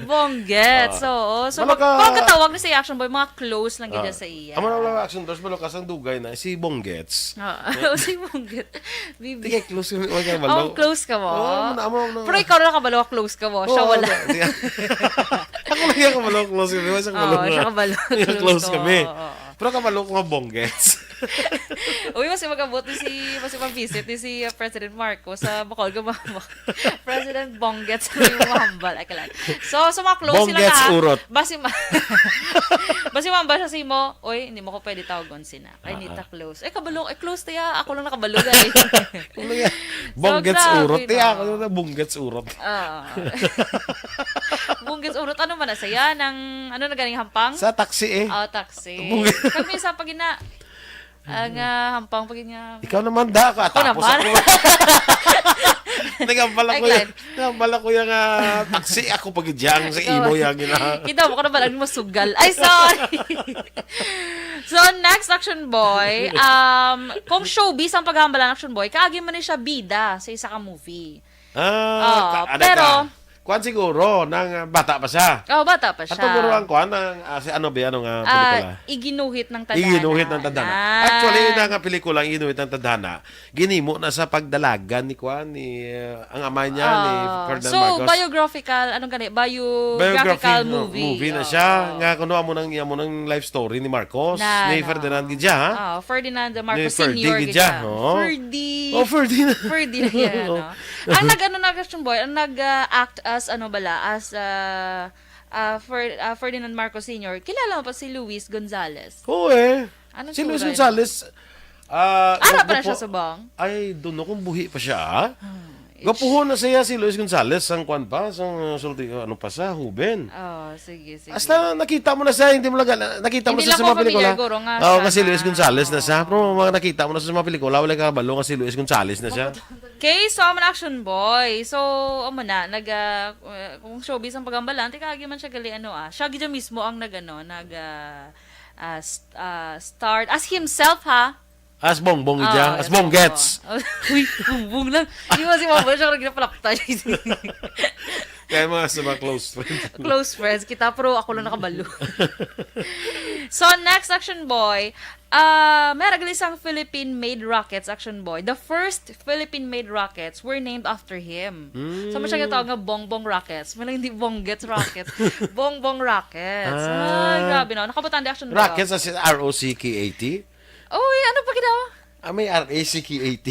Bonggets, oo. So, pag gatawag na sa Action Boy, mga close lang gid sa iya. Amo na Action Boys, balokas ang dugay na, si Bonggets. Si Bonggets. Bibi. Tika, close kami. Close ka mo. No. Pero ikaw na kabalo, close ka mo. Siya wala. Ako lang yung kabalo, close kami. Siya kabalo, close kami. Pero kabalo ko nga Bonggets. Uy, mas magabot mas mag-visit ni si President Marcos sa Bacol. President Bonggets yung mahambal. So, mga close sila na. Bonggets urot. Basi mamba siya si mo, uy, hindi mo ko pwede tawagon sina. Ay, nita close. Kabalo, close tayo. Ako lang nakabalo, guys. Bonggets urot. Ako lang na Bonggets urot. Bonggets urot. Ano man na saya? Ano na ganing hampang? Sa taxi taxi. Kami sa pagina. Ang hampang pagina. Ikaw naman da ka. Tapos ako. Nagambala ko yung taxi. Ako pagidyang sa imo yung gina. Kita mo ka na ba lang masugal? Ay, sorry. So, next Action Boy. Kung showbiz ang paghambalan Action Boy, kaagi man siya bida sa isa ka movie. Pero, kuan siguro, nang bata pa siya. Bata pa siya. At siguro ang kuan, si ano ba, pelikula? Iginuhit ng Tadhana. Iginuhit ng Tadhana. Actually, nga pelikula, Iginuhit ng Tadhana, ginimo na sa pagdalagan ni kuan, ang ama niya, ni Ferdinand Marcos. So, biographical movie. Movie na siya. Nga, kuno mo ng life story ni Marcos, ni Ferdinand Gidja, ha? Ferdinand Marcos Sr. Gidja. Ferdinand. Ferdinand yan, no? Ang Action Boy, ang nag-act as Ferdinand Marcos Sr., kilala mo pa si Luis Gonzalez? Oo si Luis Gonzalez. Ara pa na siya sa bang? Ay, doon kung buhi pa siya. Gapuhon na siya si Luis Gonzalez sang kuan pa, sang sulti ano pa sa Huben. Sige. Hasta nakita mo na siya, hindi mo lang nakita mo sa mga pelikula. Kasi Luis Gonzalez na siya. Pero mga nakita mo na sa mga pelikula, wala ka kabalo kasi Luis Gonzalez na siya. Okay, so I'm an Action Boy. So, kung showbiz ang pagambalan, tika man siya gali siya gidya mismo ang start as himself, ha? As Bongbong ija, as Bonggets. Uy, Bongbong lang. Di ba si Bongbong siya kung ginapalakta. Kaya sa mga close friends. Close friends kita, pero ako lang nakabalo. So, next Action Boy, may isang Philippine-made rockets, Action Boy. The first Philippine-made rockets were named after him. So, siya gatawag nga Bongbong Rockets. May lang hindi Bonggets Rockets. Bongbong Rockets. Ay, grabe no. Nakabutang di Action Boy. Rockets as in R-O-C-K-A-T? Uy, ano pa ginawa? May R-A-C-K-A-T.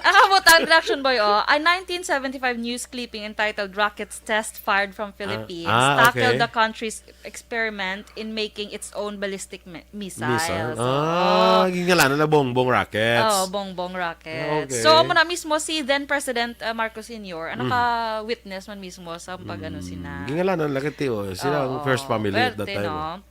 Nakabutang Action Boy, a 1975 news clipping entitled Rockets Test Fired from Philippines tackled the country's experiment in making its own ballistic missiles. Gingalanan na Bongbong Rockets. Bongbong Rockets. Okay. So, muna mismo si then President Marcos Sr. naka-witness man mismo sa pag-ano sina. Gingalanan lang sila ang first family at that time. No?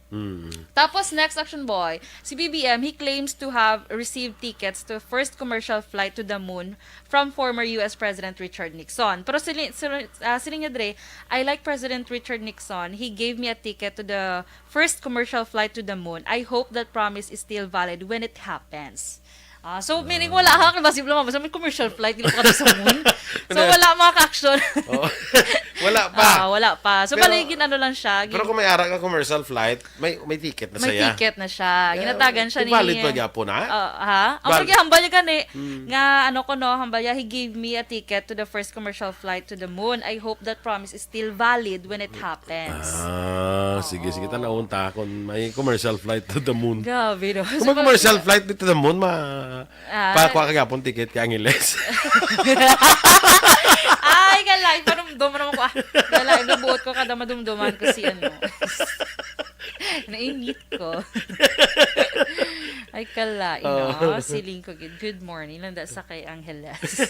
Tapos, next Action Boy, si BBM, he claims to have received tickets to first commercial flight to the moon from former U.S. President Richard Nixon. Pero siling niya Dre, I like President Richard Nixon. He gave me a ticket to the first commercial flight to the moon. I hope that promise is still valid when it happens. So, meaning wala ka, basib lang mabasa, may commercial flight, hindi pa sa moon. So, wala mga ka-action. Wala pa. Wala pa. So, baligin ano lang siya. Pero kung may ara ka commercial flight, may ticket na may saya. May ticket na siya. Ginatagan siya ni... Valid pa po na? Ang hambal niya gani, nga hambal niya, he gave me a ticket to the first commercial flight to the moon. I hope that promise is still valid when it happens. Sige, naunta kung may commercial flight to the moon. Gabi, no? Kung may commercial flight to the moon, pakuha kagapon ticket kay Angeles. Ay, galay. Padumdum naman ko. Galay, nabuot ko kada madumduman ko si ano. Nainit ko. Ay, kala. Siling ko. Good morning. Landa sa kay Angeles.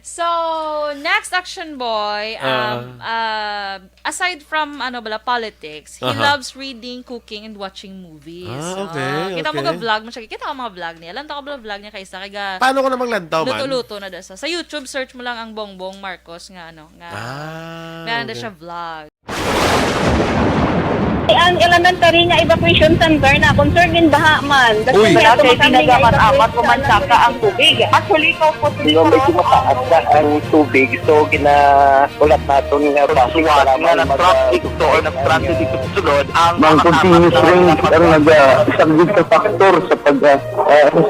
So, next Action Boy, aside from politics, he loves reading, cooking, and watching movies. Okay. Kita mo ka-vlog mo siya. Kita ka mga vlog niya. Lantaw ka vlog niya kaysa. Paano ko na maglantaw man? Luto-luto na dasa. Sa YouTube, search mo lang ang Bongbong Marcos nga meron na siya vlog. Ang elementary nga evacuation center na concern din baha man. Uy, kasi pinagaman-amat kumansaka ang tubig. Actually, ikaw po medyo mataas na ang tubig. So, ulat natin nga pasiwala nga ng traffic to or nag-transit dito sa sulod. Ang continuous rain ang nag-isagid sa factor sa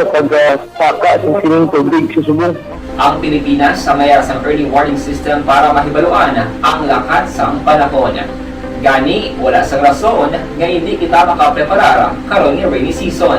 pagsaka sa sining tubig sa subong. Ang Pilipinas sa mayasang early warning system para mahibaluan ang lakas ng panahon. Gani, wala sa rason nga hindi kita makapreparar karon ni rainy season.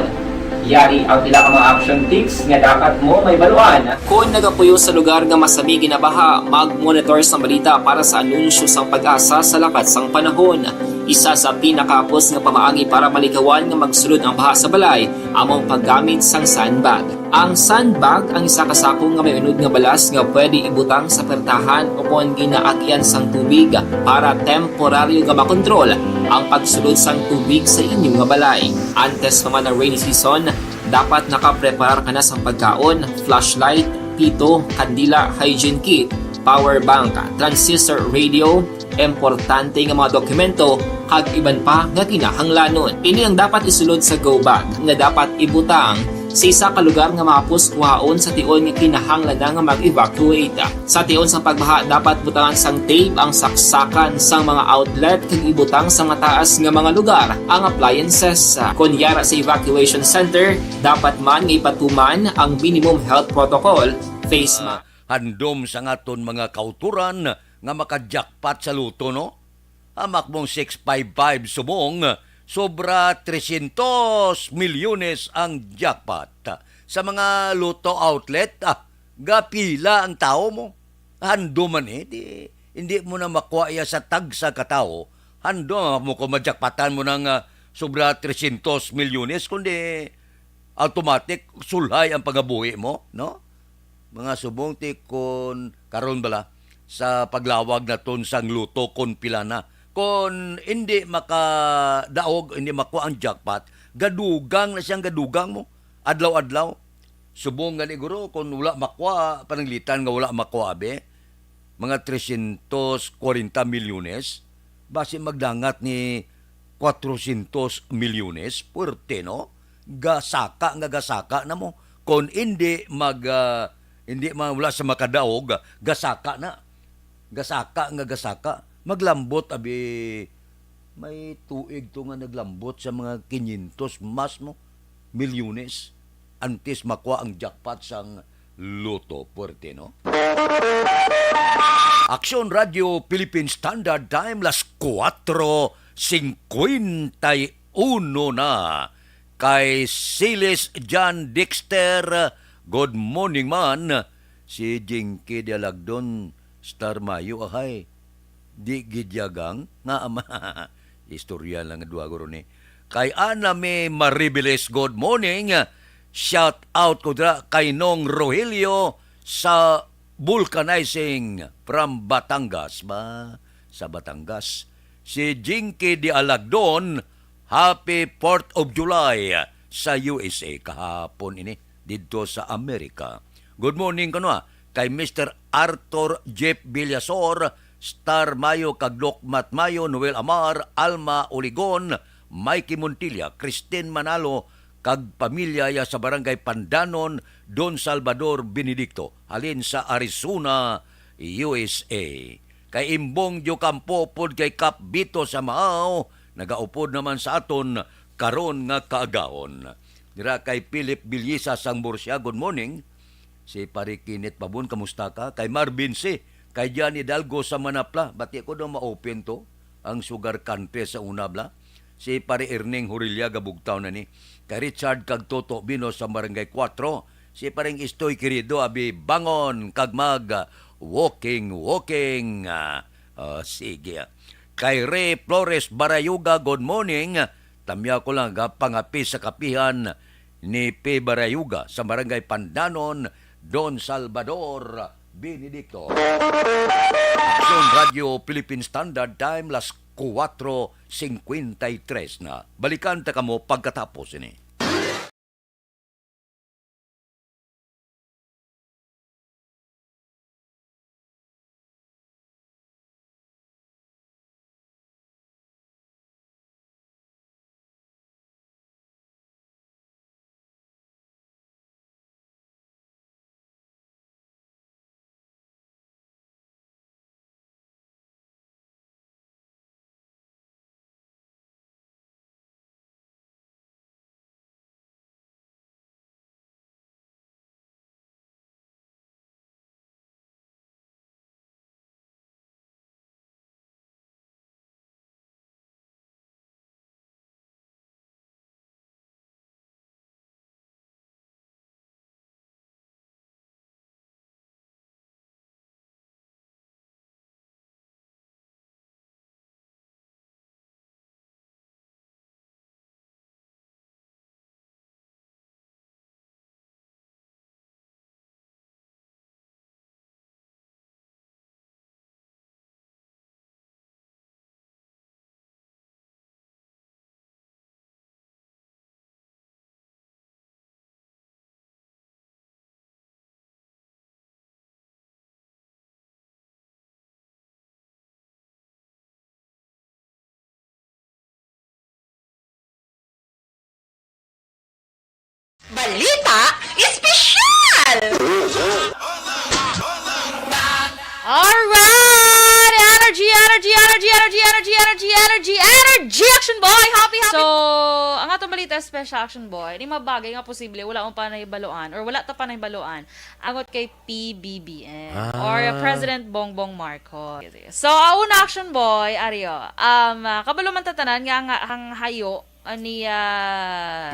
Yari ang pila ka mga action tips nga dapat mo may baluan. Kung nagapuyo sa lugar nga masabi ginabaha, mag-monitor sa balita para sa anunsyo sang pag-asa sa lakas sang panahon. Isa sa pinakapos nga pamaagi para maligawan nga magsulod ang baha sa balay, among paggamit sang sandbag. Ang sandbag ang isa kasakong nga may unod nga balas nga pwede ibutang sa pertahan upon ginaagyan sang tubig para temporaryo nga makontrol ang pagsulod sang tubig sa inyong nga balay. Antes naman ng rainy season, dapat nakapreparar ka na sa pagkaon, flashlight, pito, kandila, hygiene kit, power bank, transistor radio, importante nga mga dokumento, kag iban pa nga kinahanglanon. Ini ang dapat isulod sa go bag nga dapat ibutang sa isa ka lugar nga mapus kuhaon sa tion nga kinahanglan nga mag-evacuate. Sa tion sa pagbaha dapat butangan sang tape ang saksakan sang mga outlet kag ibutang sa taas nga mga lugar ang appliances. Kunyara sa evacuation center, dapat man nga ipatuman ang minimum health protocol, face mask. Handom sa ngaton mga kauturan nga makajakpat sa luto, no? Hamak mong 655 subong, sobra 300 milyones ang jackpot. Sa mga luto outlet, gapila ang tao mo. Hando man hindi mo na makuha sa tag sa katao. Hando mo kung majakpatan mo ng sobra 300 milyones, kundi automatic sulhay ang pagabuhi mo, no? Mga subong tikon karon bala sa paglawag na ton sang luto kon pila na. Kung hindi makadaog, hindi makuha ang jackpot, gadugang na siyang gadugang mo. Adlaw-adlaw. Subong nga ni guro, kung wala makuha, pananglitan nga wala makuha, mga 340 milyones, base magdangat ni 400 milyones, puwerte, no? Gasaka na mo. Kung hindi wala sa makadaog, gasaka na. gasaka, maglambot, abi, may tuig to nga naglambot sa mga 500 mas mo, milyones, antes makuha ang jackpot sang Loto Puerte, no? Action Radio Philippine Standard Time, las 4:51 na. Kay Silis John Dexter, good morning man. Si Jinky de Alagdon, Star Mayo, ahay. Di gidyagang, nga ama. Istorya lang dua guro ni. Kay Aname Maribeles, good morning. Shout out ko dra kay Nong Rogelio sa vulcanizing from Batangas ba? Sa Batangas. Si Jinky de Alagdon, happy 4th of July sa USA kahapon ini dito sa Amerika. Good morning kanwa kay Mr. Arthur Jeff Villasor, Star Mayo, Kaglok Mat Mayo, Noel Amar, Alma Oligon, Mikey Montilla, Christine Manalo, kag pamilya ya sa barangay Pandanon, Don Salvador Benedicto, halin sa Arizona, USA. Kay Imbong Jocampo pod kay Kap Bito sa Maaw, nagaupod naman sa aton karon nga kaagahon. Dira kay Philip Bilyisa sang Borsia, good morning. Si Parikinit Pabun, kamusta ka? Kay Marvin C, kay Johnny Dalgo sa Manapla, bati ko daw ma-open to ang sugar country sa Unabla. Si Pari Erning Hurilya gabugtaw na ni. Kay Richard kag Toto Bino sa Barangay 4. Si Paring Istoy Querido abi bangon kag mag walking. Sige. Kay Ray Flores Barayuga, good morning. Tamya ko lang pangapi sa kapihan ni P. Barayuga sa Barangay Pandanon, Don Salvador Benedicto. Action Radio Philippine Standard Time, las 4:53 na. Balikan ta kamo pagkatapos ini. Balita Espesyal! Alright! Energy! Action boy! Happy! So, ang atong balita special action boy, di mabagay nga posible, wala mo pa na ibaluan, or wala ta pa na ibaluan, angot kay PBBM, or President Bongbong Marcos. So, una action boy, Ario, kabalo man tatanan nga ang hayo, ni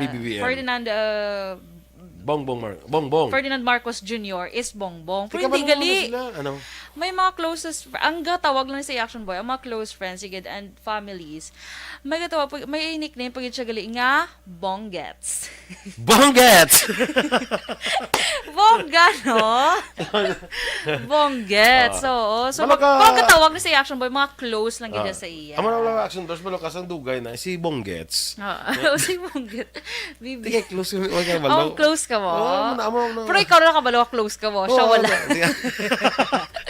PBBM. Ferdinand Bongbong. Ferdinand Marcos Jr. is Bongbong. Pero Teka, hindi gali. Ano? May mga closest, ang gatawag lang sa action boy, ang mga close friends sigid and families. May gatawag, may nickname pag siya gali nga, Bonggets. Bonggets! Bongga, no? Bonggets, oo. So, pag gatawag na sa action boy, mga close lang gid sa iya. Amo na action dos balokas ang dugay na si Bonggets. Oo, si Bonggets. Bibi. Tika close mo kay balo. Oh, close ka mo. Amo. Pero ikaw na kabalo, close ka mo. Siya wala.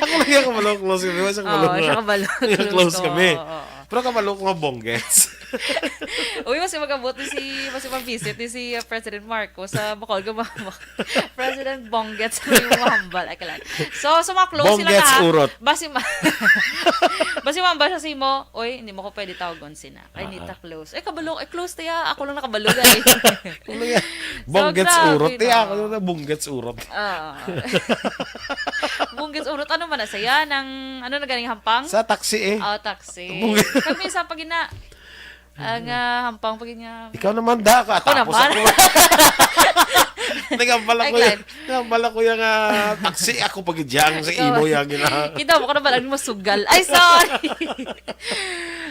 Ako lang yung kabalo close kami. Siya kabalo. Close kami. Pero kabalo ko nga Bonggets. Uy, mas magabot ni mas visit ni si President Marcos sa Bacol Gumambal. President Bonggets sa Gumambal. Ay, kalan. So, close sila Bonggets ka. urot. Basi mamba siya si mo, oy, hindi mo ko pwede tawagon sina. Ay, nita close. Ay, kabalo. Ay, close tiya. Ako lang nakabalog. Bonggets grabe, urot. no? Ako na bonggets urot. Bonggets urot. Ano man na saya? Ano na ganing hampang? Sa taxi eh. Taxi. Kami sa pagina. Ang hampang pagina. Ikaw naman da ka. Ako Tapos naman. ako. Nagambala ko yung taxi. Ako pag-idyang sa imo yung Kita mo ko na ba mo sugal? Ay, sorry.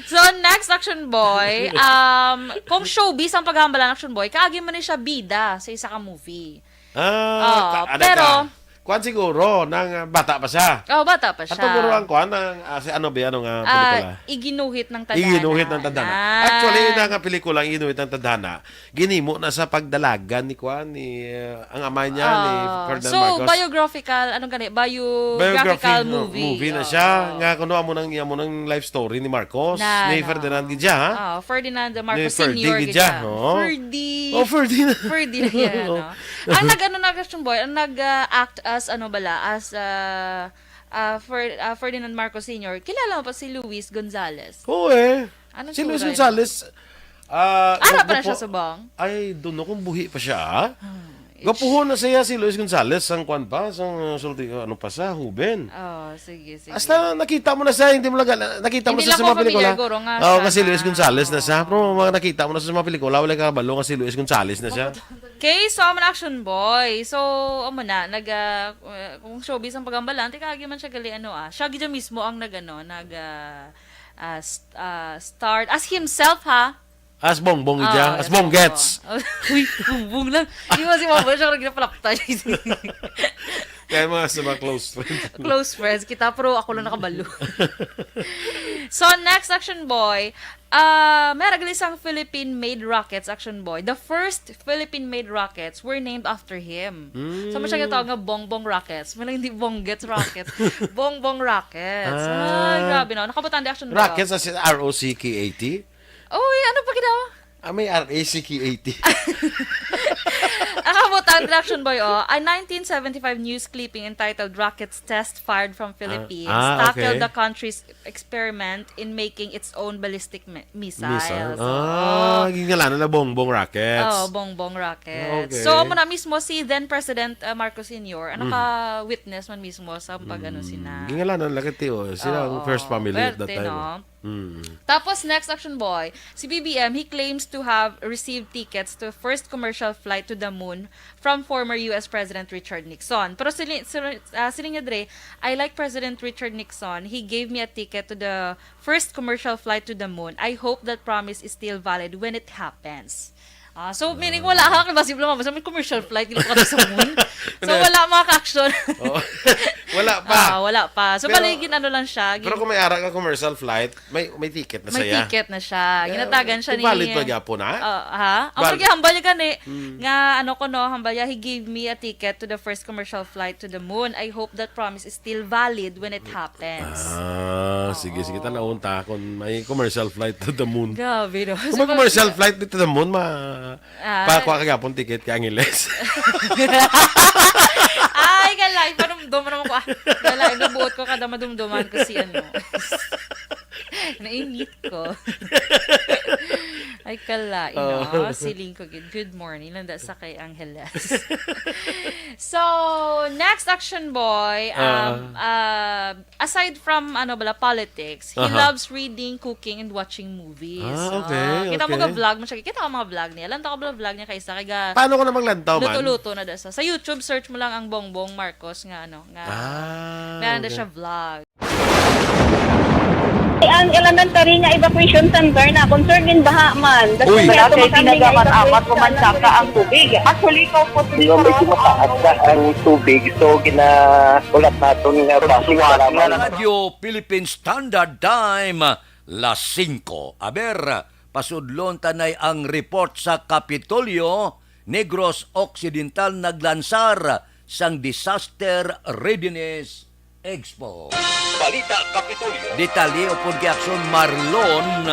So, next Action Boy. Kung showbiz ang paghahambala ng Action Boy, kaagi mo na siya bida sa isa ka movie. Pero, kuan siguro, nang bata pa siya. Bata pa siya. At siguro ang kuan, si ano ba, anong pelikula? Iginuhit ng Tadhana. Iginuhit ng Tadhana. Actually, yung pelikula, Iginuhit ng Tadhana, ginimo na sa pagdalagan ni kuan, ni ang ama niya, ni Ferdinand Marcos. So, biographical, anong gani? Biographical movie. Movie na siya. Nga, kuno mo ng life story ni Marcos, ni Ferdinand Gidja, ha? Ferdinand Marcos Ferdy Sr. Gidja. Ferdy. Ferdy na yan, no? Ang Action Boy, ang nag-act as Ferdinand Marcos Sr., kilala mo pa si Luis Gonzalez? Oo eh. Anong si Luis tsura Gonzalez, Ara pa na siya sa bang? Ay, doon kung buhi pa siya, gapuhon na siya si Luis Gonzalez, sang kwan pa, sang ano pa sa Huben. Sige. Hasta nakita mo na siya, hindi mo lang, nakita mo na sa mga pelikula. Kasi Luis Gonzalez na siya, pero nakita mo na sa mga pelikula, wala ka balo kasi Luis Gonzalez na siya. Okay, so I'm an Action Boy. So, kung showbiz ang pagambalan, tika man siya gali, siya gidya mismo ang start as himself, ha? As Bongbong ija, as Bonggets. Uy, Bongbong lang. Hindi mo si Bongbong siya kung ginapalakta. Kaya mga sa mga close friends. Close friends kita, pero ako lang nakabalo. So, next Action Boy, may isang Philippine-made rockets, Action Boy. The first Philippine-made rockets were named after him. So, siya ginatawag nga Bongbong Rockets. May lang hindi Bonggets Rockets. Bongbong Rockets. Ay, grabe no. Nakabutang di Action Boy. Rockets as in R-O-C-K-A-T? Ano pa ginawa? May R-A-C-K-A-T. Nakabutang di Action Boy, a 1975 news clipping entitled Rockets Test Fired from Philippines tackled the country's experiment in making its own ballistic missiles. Gingalanan na Bongbong Rockets. Bongbong Rockets. Okay. So, muna mismo si then President Marcos Sr. Naka-witness man mismo sa sina. Gingalanan lang sila ang first family at that time. No? Tapos, next Action Boy, si BBM, he claims to have received tickets to first commercial flight to the moon from former U.S. President Richard Nixon. Pero siling niya dre, I like President Richard Nixon. He gave me a ticket to the first commercial flight to the moon. I hope that promise is still valid when it happens. So, meaning wala ka, basiblo mo, basta may commercial flight, hindi pa sa moon. So, wala mga ka-action. Wala pa. Wala pa. So, baligin lang siya. Pero kung may ara ka commercial flight, may ticket na siya. May ticket na siya. Ginatagan siya ni... Valid pa gyapon, ha? Ang hambal niya gani. Nga, hambal niya, he gave me a ticket to the first commercial flight to the moon. I hope that promise is still valid when it happens. Sige, tanaunta kung may commercial flight to the moon. Grabe, no? Kung may commercial flight to the moon, pakuha ka gyapon ticket ka Angeles. Ay, galay. Padumduman naman ko. Galay, nabuot ko kada madumduman ko si Nainit ko. Ay, kalay. Siling ko. Good morning. Landa sa kay Angeles. So, next Action Boy, aside from, politics, he loves reading, cooking, and watching movies. Okay. Kita mo ka-vlog mo siya. Kita ka mga vlog niya. Lantaw ka vlog niya kaysa. Paano ko na maglantaw man? Luto-luto na dasa. Sa YouTube, search mo lang ang Bongbong Marcos meron na siya vlog. Ang elementary nga evacuation center na concern din baha man. Uy, kasi pinagamat-amat pumansaka ang tubig. Actually, ikaw po medyo mataas na ang tubig. So, ulat natin nga Radio Philippine Standard Time, las 5. Aber, pasudlon tanay ang report sa Kapitolyo, Negros Occidental naglansar sang Disaster Readiness Expo. Balita Kapitolyo. Detalye o aksyon Marlon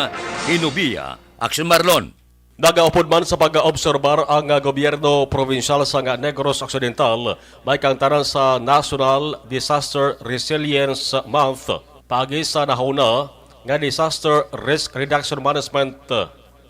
Hinubia. Action Marlon. Nagaupod man sa pag-obserbar ang gobyerno provinsyal sa Negros Occidental, may kangtanan sa National Disaster Resilience Month. Pagi sa nahuna nga Disaster Risk Reduction Management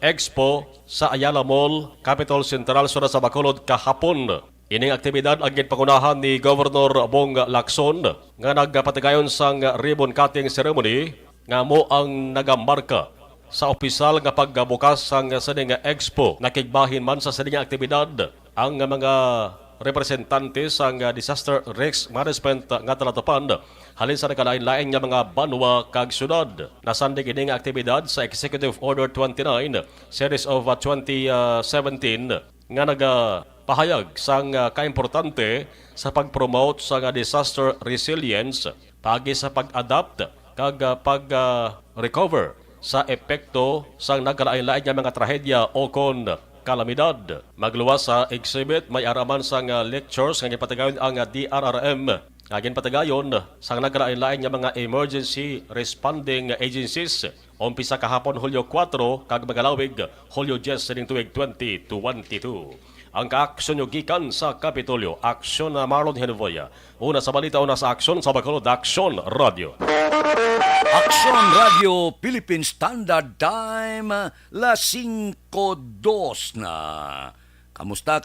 Expo sa Ayala Mall, Capital Central, sa Bacolod kahapon. Ining aktibidad ang ginpangunahan ni Governor Bong Lacson nga nagpatigayon sang ribbon cutting ceremony nga mo ang nagamarka sa opisyal nga pagbukas sang sining expo. Nakigbahin man sa sining aktibidad ang mga representante sang disaster risk management nga talatupan halin sa nakalain-lain nga mga banwa kag syudad. Nasandig ining aktibidad sa Executive Order 29 Series of 2017 nga nagapahayag sang kaimportante sa pag-promote sa disaster resilience pagi sa pag-adapt kag pag-recover sa epekto sa nagkalain-lain nga mga trahedya o kon kalamidad. Magluwas sa exhibit may araman sang lectures nga gipatigayon ang DRRM. Nga ginpatigayon sa nagkalain-lain nga mga emergency responding agencies. Umpisa kahapon Hulyo 4 kag magalawig Hulyo 10 sining tuig 2022. Ang kaaksyon nyo gikan sa Kapitolyo. Aksyon na Marlon Henovoya. Una sa balita, una sa aksyon sa Bacolod Aksyon Radio. Aksyon Radio Philippine Standard Time, la 5:02 na. Kamusta?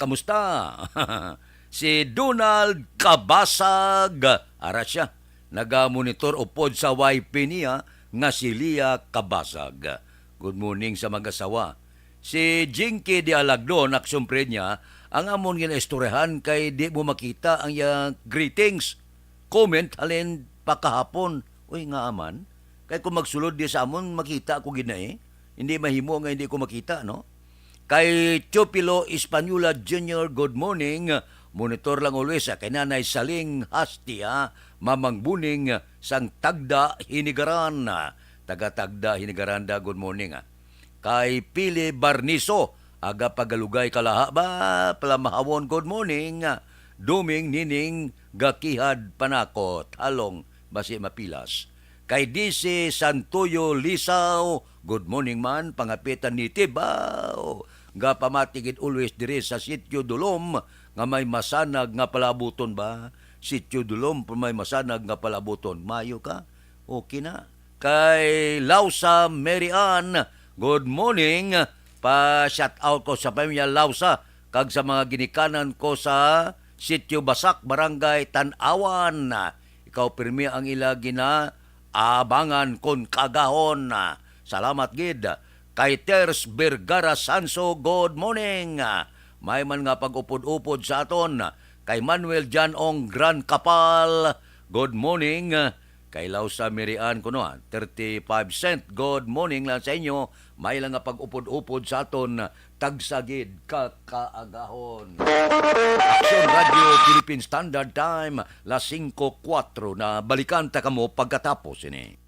Si Donald Kabasag, ara siya, naga-monitor upod sa wife niya nga si Lia Kabasag. Good morning sa mag-asawa. Si Jinky de Alagdon, aksyempre niya, ang amon ginaistoryahan kay di mo makita ang yang greetings. Comment halin pa kahapon. Uy nga aman, kay kung magsulod di sa amon, makita ako gina. Hindi mahimo nga hindi ko makita, no? Kay Chopilo Espanola Jr., good morning. Monitor lang always kay Nanay Saling Hasti, Mamang Buning sang Tagda Hinigaran. Taga-Tagda Hinigaranda, good morning. Kay Pili Barniso, aga pagalugay kalaha ba, palamahawon, good morning. Duming Nining Gakihad Panakot, halong basi mapilas. Kay DC Santoyo Lisaw, good morning man, pangapitan ni Tibaw. Nga pamatigid always dire sa Sitio Dulom, nga may masanag nga palabuton ba? Sitio Dulom, may masanag nga palabuton. Mayo ka? Okay na. Kay Lausa Mary Ann, good morning. Pa-shout out ko sa pamilya Lausa, kag sa mga ginikanan ko sa Sitio Basak, Barangay Tanawan. Ikaw pirmi ang ilagi na abangan kon kagahon. Salamat gid. Kay Ters Bergara Sanso, good morning. May man nga pag-upod-upod sa aton. Kay Manuel Janong Gran Kapal, good morning. Kay Lausa Mirian ko 35 cent, good morning lang sa inyo. May lang nga pag-upod-upod sa aton, tagsagid kakaagahon. Aksyon Radio Philippine Standard Time, la 5:04 na balikan ta kamo pagkatapos ini.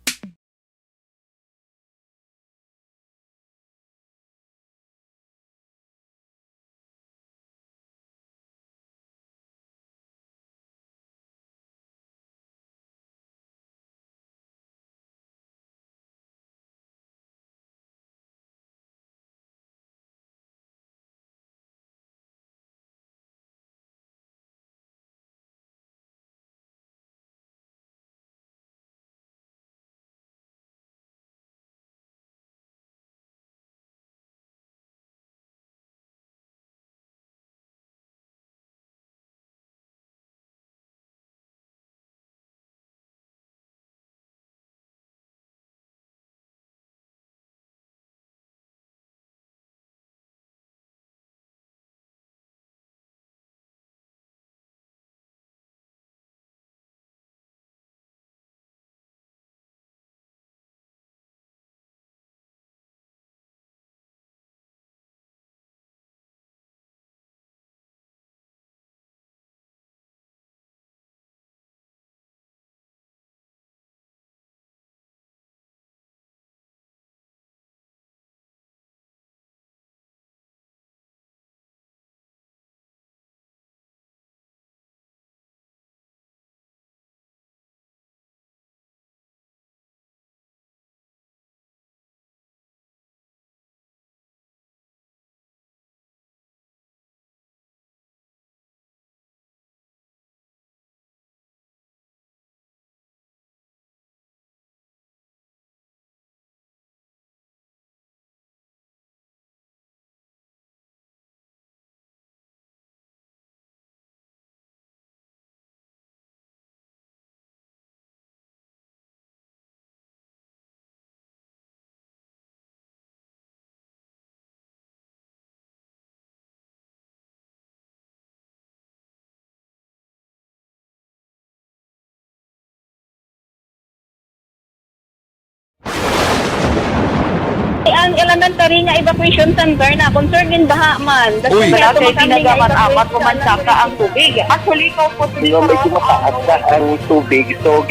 ang elementary nga evacuation center na concern din baha man. Uy. Wala kay pinagamat-amat pumansaka ang tubig. Actually, ikaw po medyo mataas na ang tubig. So,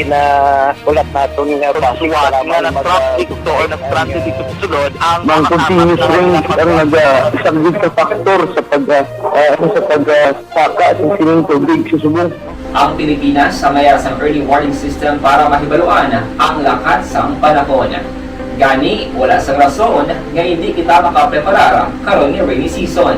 ulat natin nga pasiwala nga nag-traffic to or nag-transit dito sa sulod. Ang continuous range ang nag-subject sa factor sa pagsaka at sining tubig sa subong. Ang Pilipinas sa mayas ang early warning system para mahibaluan ang lakas sang panahon. Gani, wala sang rason nga hindi kita makapreparar karon ni rainy season.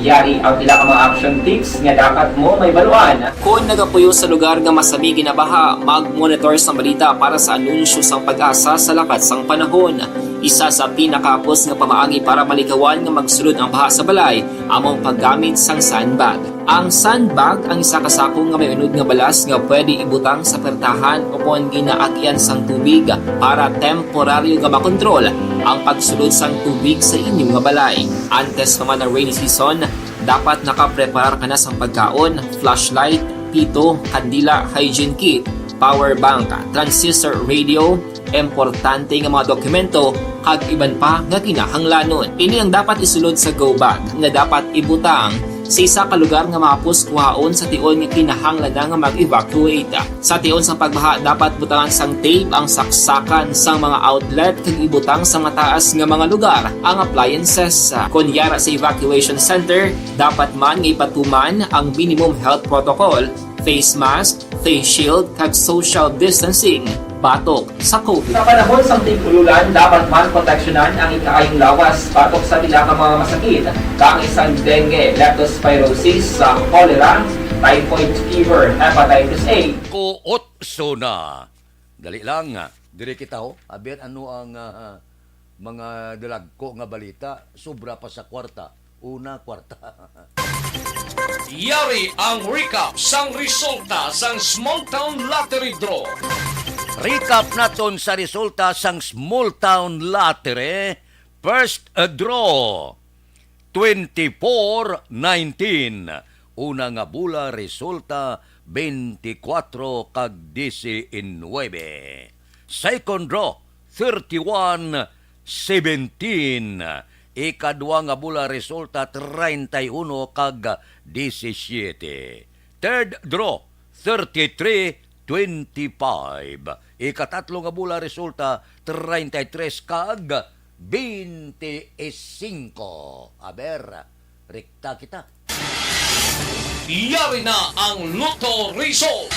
Yari ang pila ka mga action tips nga dapat mo may baluan. Kung nagapuyo sa lugar nga masabi ginabaha, mag-monitor sa balita para sa anunsyo sang pag-asa sa lakas sang panahon. Isa sa pinakapos nga pamaagi para malikawan nga magsulod ang baha sa balay, among paggamit sang sandbag. Ang sandbag ang isa kasakong nga may unod nga balas nga pwede ibutang sa pertahan upon ginaagyan sang tubig para temporaryo nga makontrol ang pagsulod sang tubig sa inyong nga balay. Antes naman ng rainy season, dapat nakapreparar ka na sang pagkaon, flashlight, pito, kandila, hygiene kit, power bank, transistor radio, importante nga mga dokumento kag iban pa nga kinahanglanon. Ini ang dapat isulod sa go bag nga dapat ibutang sa isa ka lugar nga mapos kuhaon sa tion nga kinahanglan nga mag-evacuate. Sa tion sa pagbaha dapat butangan sang tape ang saksakan sang mga outlet kag ibutang sa mataas nga mga lugar ang appliances. Kunyara sa evacuation center, dapat man nga ipatuman ang minimum health protocol, face mask, face shield kag social distancing batok sa COVID. Sa panahon sa tigululan, dapat man proteksyonan ang ikaayong lawas batok sa pila ka mga masakit, kang isang dengue, leptospirosis, cholera, typhoid fever, hepatitis A. Kuotso na. Dali lang. Diri kita abyan ano ang mga dalagko nga balita, sobra pa sa kwarta. Una, kwarta. Yari ang recap sang resulta sang Small Town Lottery Draw. Recap naton sa resulta sang Small Town Lottery. First draw, 24-19. Una nga bula, resulta 24 kag 19. Second draw, 31-17. Ikadua nga bula, resulta 31 kag 17. Third draw, 33-25. Ikatatlo nga bula, resulta 33 kag 25. Aber, rekta kita. Yari na ang Lotto Result.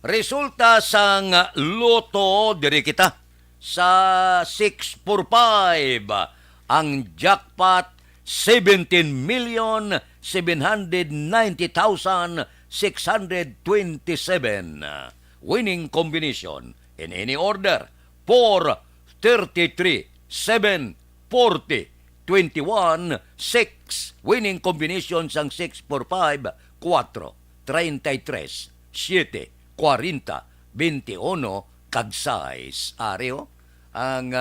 Resulta sang Lotto, diri kita, sa 645. Ang jackpot, 17,790,627. Winning combination in any order, 4, 33, 7, 40, 21, 6. Winning combination sang 645, 4, 33, 7, 40, 21, kag 6. Areo, ang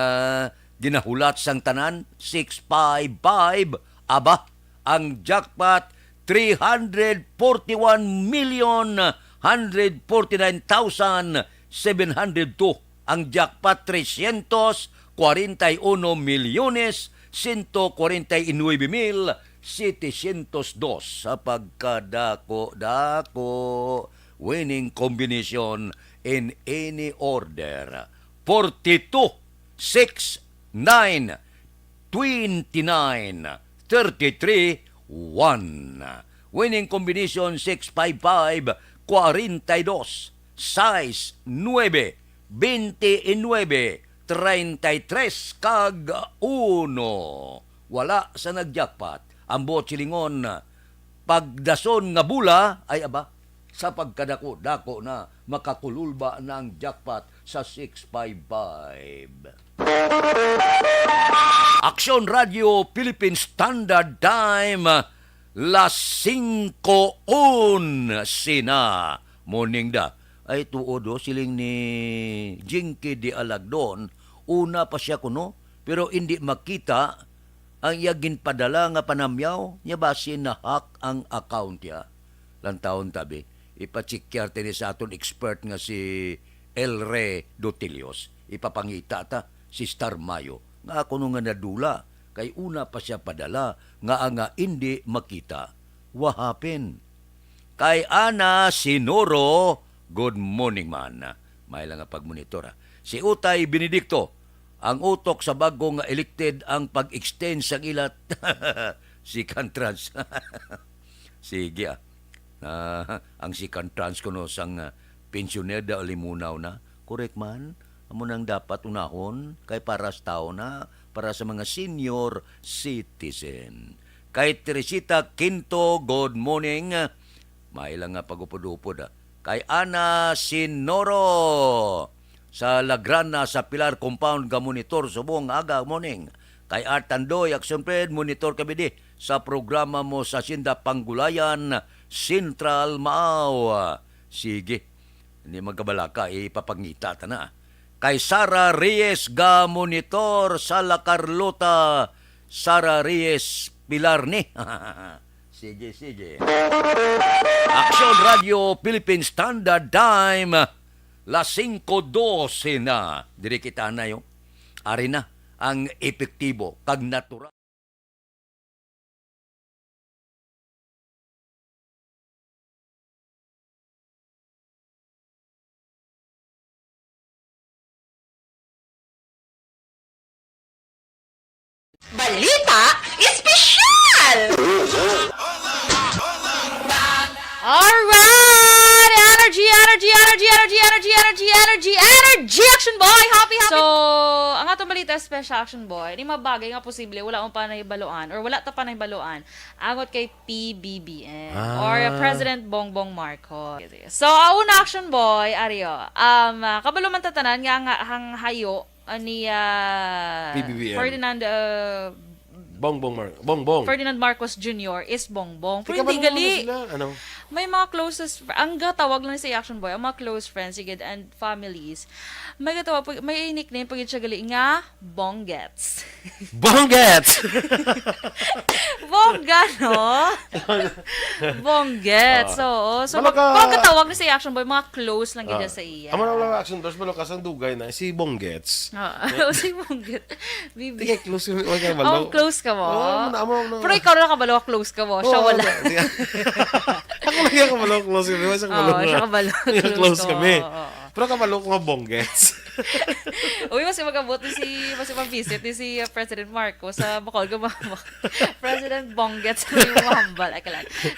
ginahulat sang tanan, 655. Aba, ang jackpot, 341,149,702. Ang jackpot, 341,149,702 sa pagkadako-dako. Winning combination in any order, 42, 6, 9, 29, 33, 1. Winning combination 655, 42, 6, 9, 29, 33, kag 1. Wala sa nagjackpot. Ang botsilingon, pagdason nga bula, ay aba, sa pagkadako-dako na makakululba ng jackpot sa 655. Aksyon Radio Philippine Standard Time, las 5:01 sina. Morning da. Ay tuodo siling ni Jinky di Alagdon. Una pa siya kuno, pero hindi makita ang yagin padala nga panamyaw niya basin na hack ang account niya. Lantaon tabi, ipatsikyar tini sa aton expert nga si Elre Dotilios. Ipapangita ta si Star Mayo nga ako nga nadula, kay una pa siya padala, nga hindi makita. Wahapin. Kay Ana Sinoro, good morning man. May lang nga pagmonitor. Si Utay Benedicto, ang utok sa bagong elected ang pag-extend sa ilat. Si Cantrans. Sige ang si Cantrans kuno sang pensioner da limunaw na. Correct man. Amo nang dapat unahon kay para sa tao na, para sa mga senior citizen. Kay Teresita Quinto, good morning. May lang nga pagupod-upod. Kay Ana Sinoro sa Lagrana sa Pilar Compound ga monitor subong aga morning. Kay Art Tandoy, Action Fred, monitor kabidi sa programa mo sa Sinda Panggulayan, Central Maaw. Sige, hindi magkabalaka, ipapangita ta na. Kay Sara Reyes ga monitor sa La Carlota, Sara Reyes Pilar ni. Sige. Action Radio Philippine Standard Time, las 5:12 na. Diri kita na yung ari na ang epektibo kag natural. Balita Espesyal! Alright! Energy, Action Boy! Happy! So, ang atong balita special, Action Boy, di mabagay nga posible, wala akong panaybaluan or wala ta panaybaluan angot kay PBBM or President Bongbong Marcos. So, una, Action Boy, Ario, kabalo man tatanan nga ang hayo ni PBBM. Ferdinand Bongbong. Ferdinand Marcos Jr. is Bongbong. Pero Ikaw hindi gali. Ano? May mga closest, ang gatawag lang sa Action Boy, ang mga close friends sigid and families. May gatawag, may nickname pagid siya gali nga Bonggets. Bonggets! Bongga, no? Bonggets. So pag gatawag ni sa Action Boy, mga close lang gid sa iya. Amo na Action Boy, balokas ang dugay na si Bonggets. Si Bonggets. Bibi. Tika close ka balo. Close ka mo. Amo. Pero ikaw na kabalo, close ka mo. Siya wala. Ako lang yung kabalo, close kami. Siya kabalo. Close kami. Pero kabalo ko nga Bonggets. Uy, mas magabot mas visit ni si President Marcos sa Bacol. President Bonggets yung mahambal.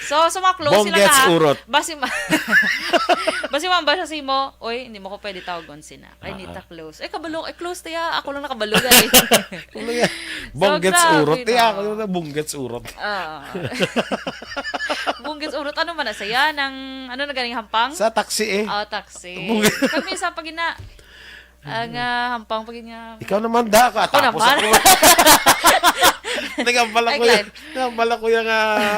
So, mga close sila Bonggets na. urot. Basi mahambal siya si mo, uy, hindi mo ko pwede tawagon sina. Ay, nita close. Kabalo, close tayo. Ako lang nakabalo. Bonggets urot. Ako lang na Bonggets urot. Bonggets urot. Ano man na saya? Ano na galing hampang? Sa taxi taxi. Pag may isa pag ina, ang hampang pag ina. Ikaw naman da ka. Tapos ako. Nagambala ko yung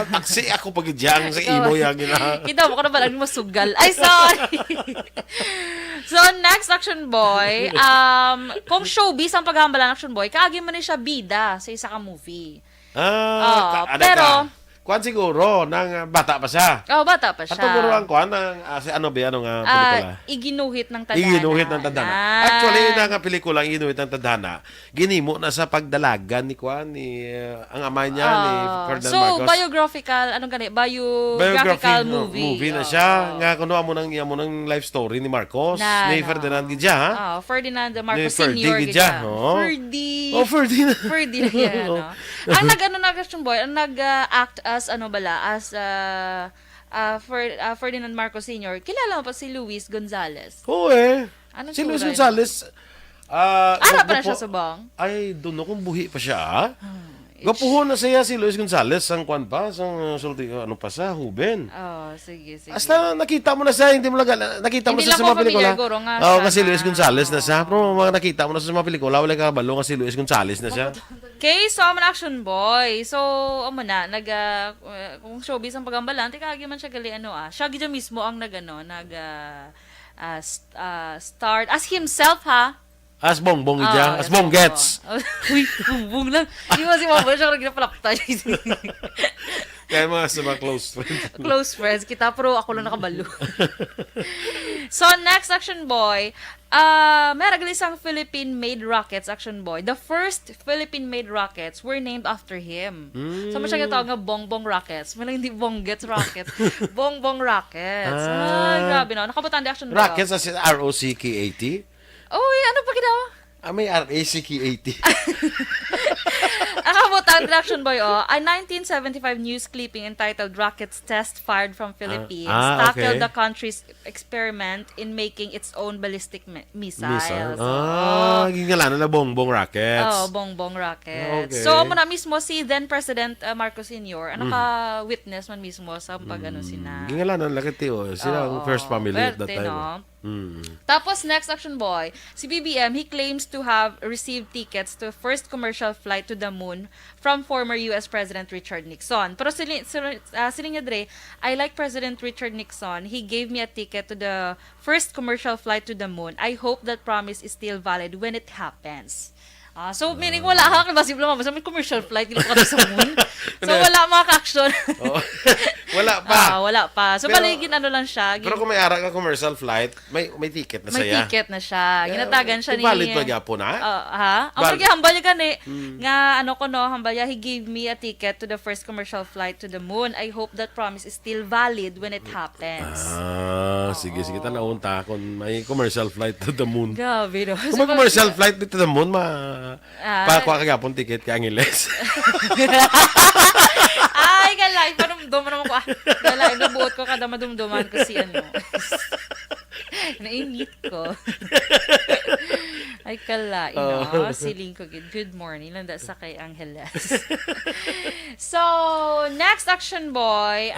taxi. Ako pag idyang sa imo yung gina. Kita mo ko na ba lang masugal. Ay, sorry. So, next Action Boy. Kung showbiz ang paghambalan Action Boy, kaagi man siya bida sa isa ka movie. Pero, kuan siguro, nang bata pa siya. Bata pa siya. At siguro ang kuan, ano ba, pelikula? Iginuhit ng Tadhana. Actually, nga pelikula, Iginuhit ng Tadhana, ginimo na sa pagdalagan ni kuan, ang ama niya, ni Ferdinand Marcos. So, biographical, biographical movie. Movie na siya. Nga, kuno mo ng life story ni Marcos, ni Ferdinand Gidya, ha? Ferdinand Marcos Sr. Gidya. Ferdinand. Ferdinand. Ang Action Boy, ang nag-act Ferdinand Marcos Sr. Kilala mo pa si Luis Gonzales? Oo si Luis Gonzales. Ara pa na siya subong? Ay, doon kung buhi pa siya. Gapuhon na siya si Luis Gonzales. Sang kwan pa? Sang sa Huben. Sige. Hasta nakita mo na siya. Hindi mo lang nakita mo sa mga pelikula. Kasi Luis Gonzales na siya. Pero mga nakita mo na sa mga pelikula. Wala ka balo kasi Luis Gonzales na siya. Okay, so I'm an Action Boy. So, kung showbiz ang pagambalan, tikagi man siya gali, siya gidya mismo ang start as himself, ha? As Bongbong ija. As Bonggets. Uy, Bongbong lang. Hindi mo si Bongbong siya ginapalapta. Kaya mga close friends. Close friends kita, pero ako lang nakabalo. So, next, Action Boy, may isang Philippine-made rockets, Action Boy. The first Philippine-made rockets were named after him. So, mo siya gatawag nga Bongbong Rockets. May lang hindi Bonggets Rockets. Bongbong Rockets. Ay, grabe no. Nakabutan di Action Boy. Rockets as in R-O-C-K-A-T? Oh, ano pa ginawa? May R-A-C-K-A-T. Nakabutan di Action Boy, a 1975 news clipping entitled Rockets Test Fired from Philippines tackled the country's experiment in making its own ballistic missiles. Gingalanan na Bongbong Rockets. Bongbong Rockets. Okay. So, muna mismo si then President Marcos Sr. Naka-witness man mismo sa pag-ano sina. Gingalanan lakit sila ang first family at that time. No? Tapos, next, Action Boy, si BBM, he claims to have received tickets to first commercial flight to the moon from former U.S. President Richard Nixon. Pero siling niya dre, I like President Richard Nixon. He gave me a ticket to the first commercial flight to the moon. I hope that promise is still valid when it happens. So, meaning wala ka, basib lang mabasa, may commercial flight, hindi ka sa moon. So, wala mga ka-action. Wala pa. Wala pa. So, baligin ano lang siya. Pero kung may ara ka commercial flight, may ticket na may saya. May ticket na siya. Ginatagan siya ni... Valid pa gyapon na? Ang hambal niya gani. Nga, hambal niya, he gave me a ticket to the first commercial flight to the moon. I hope that promise is still valid when it happens. Sige, tanaunta kung may commercial flight to the moon. Gabi, no? Kung may commercial flight to the moon, pakuha ka gyapon ticket ka Angeles. Ay, galay. Padumduman naman ko. Galay, nabuot ko kada madumduman kasi ano. Nainit ko. Ay, kalay. No? Siling ko. Good morning. Landa sa kay Angeles. So, next, Action Boy,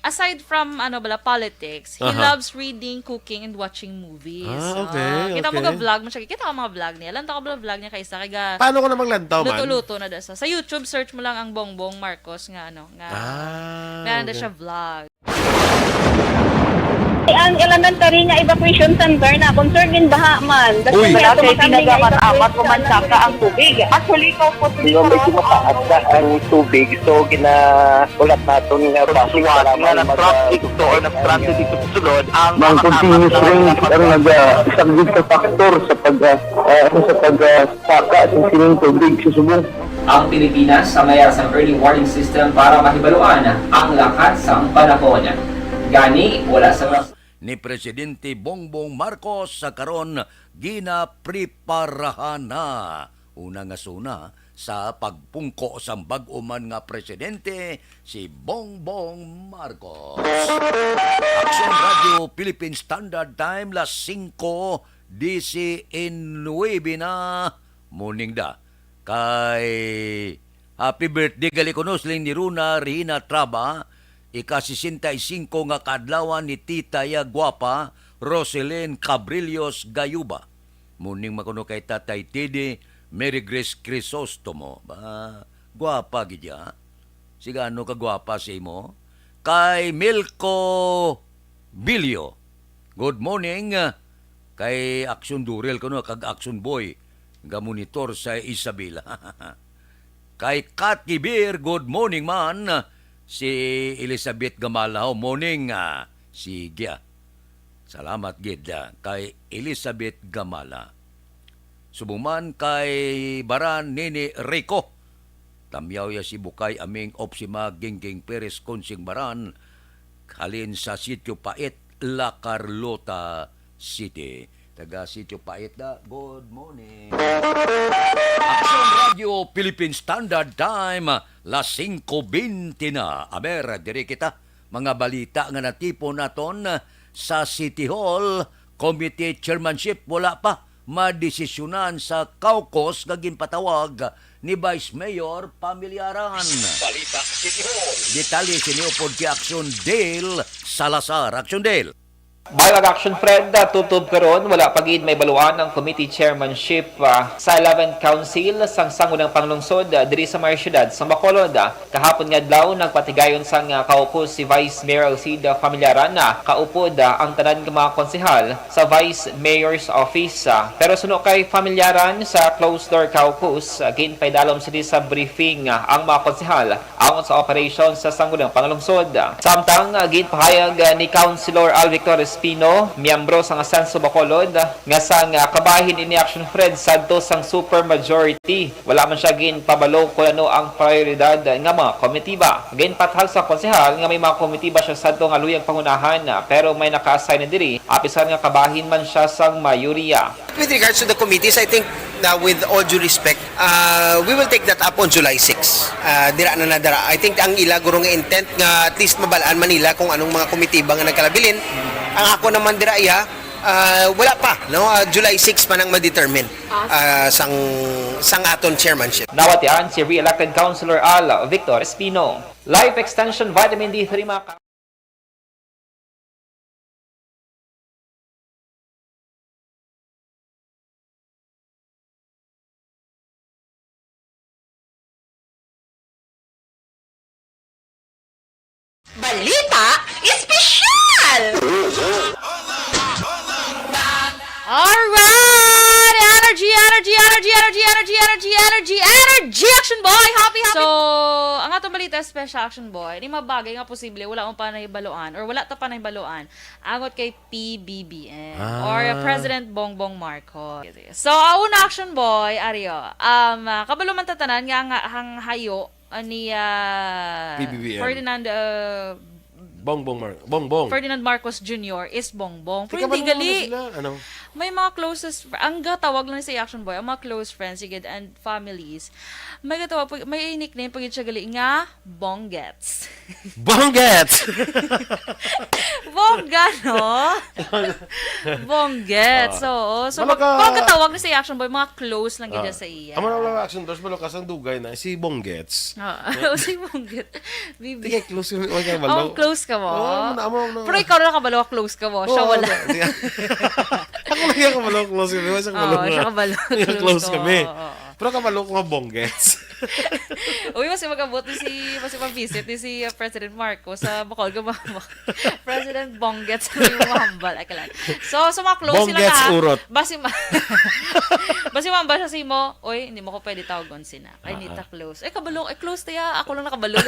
aside from politics, he loves reading, cooking, and watching movies. Okay. Kita mo ka-vlog mo siya. Kita ka mga vlog niya. Lantaw ka vlog niya kaysa. Paano ko na maglantaw man? Luto-luto na dasa. Sa YouTube, search mo lang ang Bongbong Marcos nga meron na siya vlog. Ang elementary nga evacuation center na concern din baha man. Uy, kasi pinagamat-amat pumansaka ang tubig. Actually, ikaw po medyo mataas na ang tubig. So, ulat natin nga pasiwala nga ng traffic to or nag-transit dito sa sulod. Ang continuous rain ang nag-isagid sa factor sa pagsaka sa sining tubig sa subong. Ang Pilipinas sa mayas ang early warning system para mahibaluan ang lakat sang panahon. Gani, wala sa ni Presidente Bongbong Marcos sa karon ginapreparahan na una nga suna sa pagpungko sa bag-o man nga presidente si Bongbong Marcos. Action Radio Philippine Standard Time las 5:19 na morning da kay happy birthday gali kunos ni Runa Rina Traba. Ika-65 nga kadlawan ni Tita ya Guapa, Roselyn Cabrillos Gayuba. Muning makuno kay Tatay Tidi, Mary Grace Crisostomo. Guapa gidya. Sigano ka guapa sa imo? Kay Milko Bilio. Good morning. Kay Action Durel kuno kag Action Boy. Ga monitor sa Isabela. Kay Kat Gibir, good morning man. Si Elizabeth Gamalaw, morning, sige. Salamat, gid, kay Elizabeth Gamala. Subuman kay Baran Nini Rico. Tamyaw ya si Bukay aming Opsima Gingging Perez Konsing Baran. Halin sa Sitio Pait, La Carlota City. Taga Sitio Pait da, good morning. Action Radio Philippine Standard Time, las 5:20 na. Aber, diri kita, mga balita nga natipon naton sa City Hall, Committee Chairmanship, wala pa madesisyonan sa caucus nga ginpatawag ni Vice Mayor Pamilyaran. Balita City Hall. Detalye siniupod ki Action Dale Salazar. Action Dale. Bayag Action Fred, tutob karon wala pagid may baluan ang committee chairmanship sa 11th Council sang sangunang panglungsod diri sa mga syudad sa Bacolod. Kahapon nga adlaw nagpatigayon sang kaupo si Vice Mayor Alcida Familiaran kaupod ang tanan nga mga konsehal sa Vice Mayor's Office. Pero suno kay Familiaran sa closed door caucus, ginpaydalom sila sa briefing ang mga konsehal angon sa operation sa sangunang panglungsod. Samtang ginpahayag ni Councilor Al Victor Espino, miyembro sa Asenso Bacolod, nga sang kabahin ini Action Fred sadto sang super majority. Wala man siya ginpabalo kung ano ang prioridad nga mga komitiba. Ginpathal sa konsehal nga may mga komitiba siya sadto nga luyang pangunahan pero may naka-assign na diri apisan nga kabahin man siya sang mayoriya. With regards to the committees, I think with all due respect, we will take that up on July 6. Dira na nadara. I think ang ila guro nga intent nga at least mabalaan Manila kung anong mga komitiba nga nagkalabilin. Ang ako naman dira iya, wala pa, no? July 6 pa nang ma-determine sang aton chairmanship. Nawatian si re-elected Councilor Al Victor Espino. Life Extension Vitamin D3 mga Balita Espesyal! Alright! Energy, Action Boy! Happy! So, ang atong balita special Action Boy, di mabagay nga posible, wala mo pa nahibaluan, or wala ta pa nahibaluan, angot kay PBBM, or President Bongbong Marcos. So, una Action Boy, Aryo, kabalo man tatanan nga ang hayo, ni PBBM. Ferdinand Bongbong. Ferdinand Marcos Jr. is Bongbong. Pero Teka, hindi gali. Ano? May mga closest, ang gatawag lang sa Action Boy, ang mga close friends, sigid, and families, may gatawag, may nickname pag siya gali nga, Bonggets. Bonggets! Bongga, no? Bonggets, oo. So, pag gatawag na sa Action Boy, mga close lang gid sa iya. Amo na Action Boy, malakas ang dugay na, si Bonggets. Si Bonggets. Hindi kay close yung oh, close ka mo. No. Pero ikaw na kabalo, close ka mo. Siya wala. Ako lang yung kabalo, close kami. Siya kabalo, close kami. Pero kabalo ko nga Bonggets. Uy, mas magabot mas mag-visit ni si President Marcos sa Bacol. President Bonggets yung mahambal. So, mga close sila Bonggets ka. urot. Basi mahambal siya si mo, uy, hindi mo ko pwede tawagon sina. Ay, nita close. Kabalo, close tayo. Ako lang nakabalo.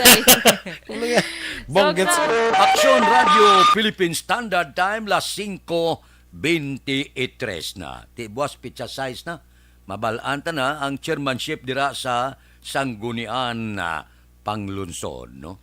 Bonggets. Action Radio Philippine Standard Time, las 5:23 na. Buwas pizza size na. Mabalanta na ang chairmanship dira sa sanggunian na panglunsod, no?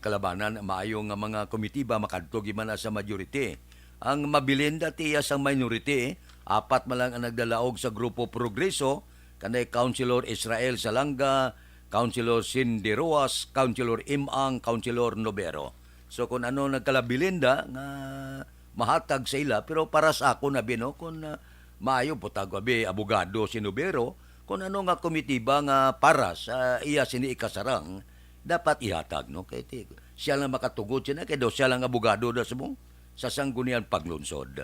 Kalabanan maayo nga mga komitiba makadto man sa majority. Ang mabilin dati sa minority, 4 man lang ang nagdalaog sa Grupo Progreso, kanay Councilor Israel Salanga, Councilor Cindy Ruas, Councilor Imang, Councilor Nobero. So kung ano nagkalabilinda nga mahatag sa ila, pero para sa ako na bino kung maayo butag abi abogado si Nobero, kung ano nga komitiba nga para sa iya sini ikasarang dapat ihatag, no? Kay siya lang makatugod siya na, kaya daw siya lang abogado da sa sanggunian paglunsod.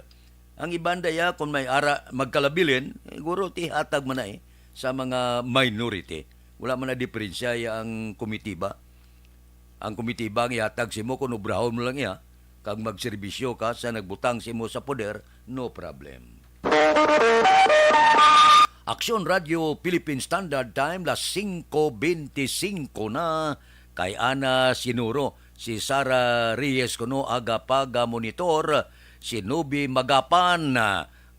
Ang ibanda ya kung may ara magkalabilin, guro tihatag man na sa mga minority. Wala man na diferensya ang komitiba. Ang komitiba ang ihatag si mo kung ubrahon mo lang iya, kag magserbisyo ka sa nagbutang si mo sa poder, no problem. Action Radio Philippine Standard Time, las 5:25 na. Kay Ana Sinuro, si Sara Reyes kuno aga paga-monitor, si Nubi Magapan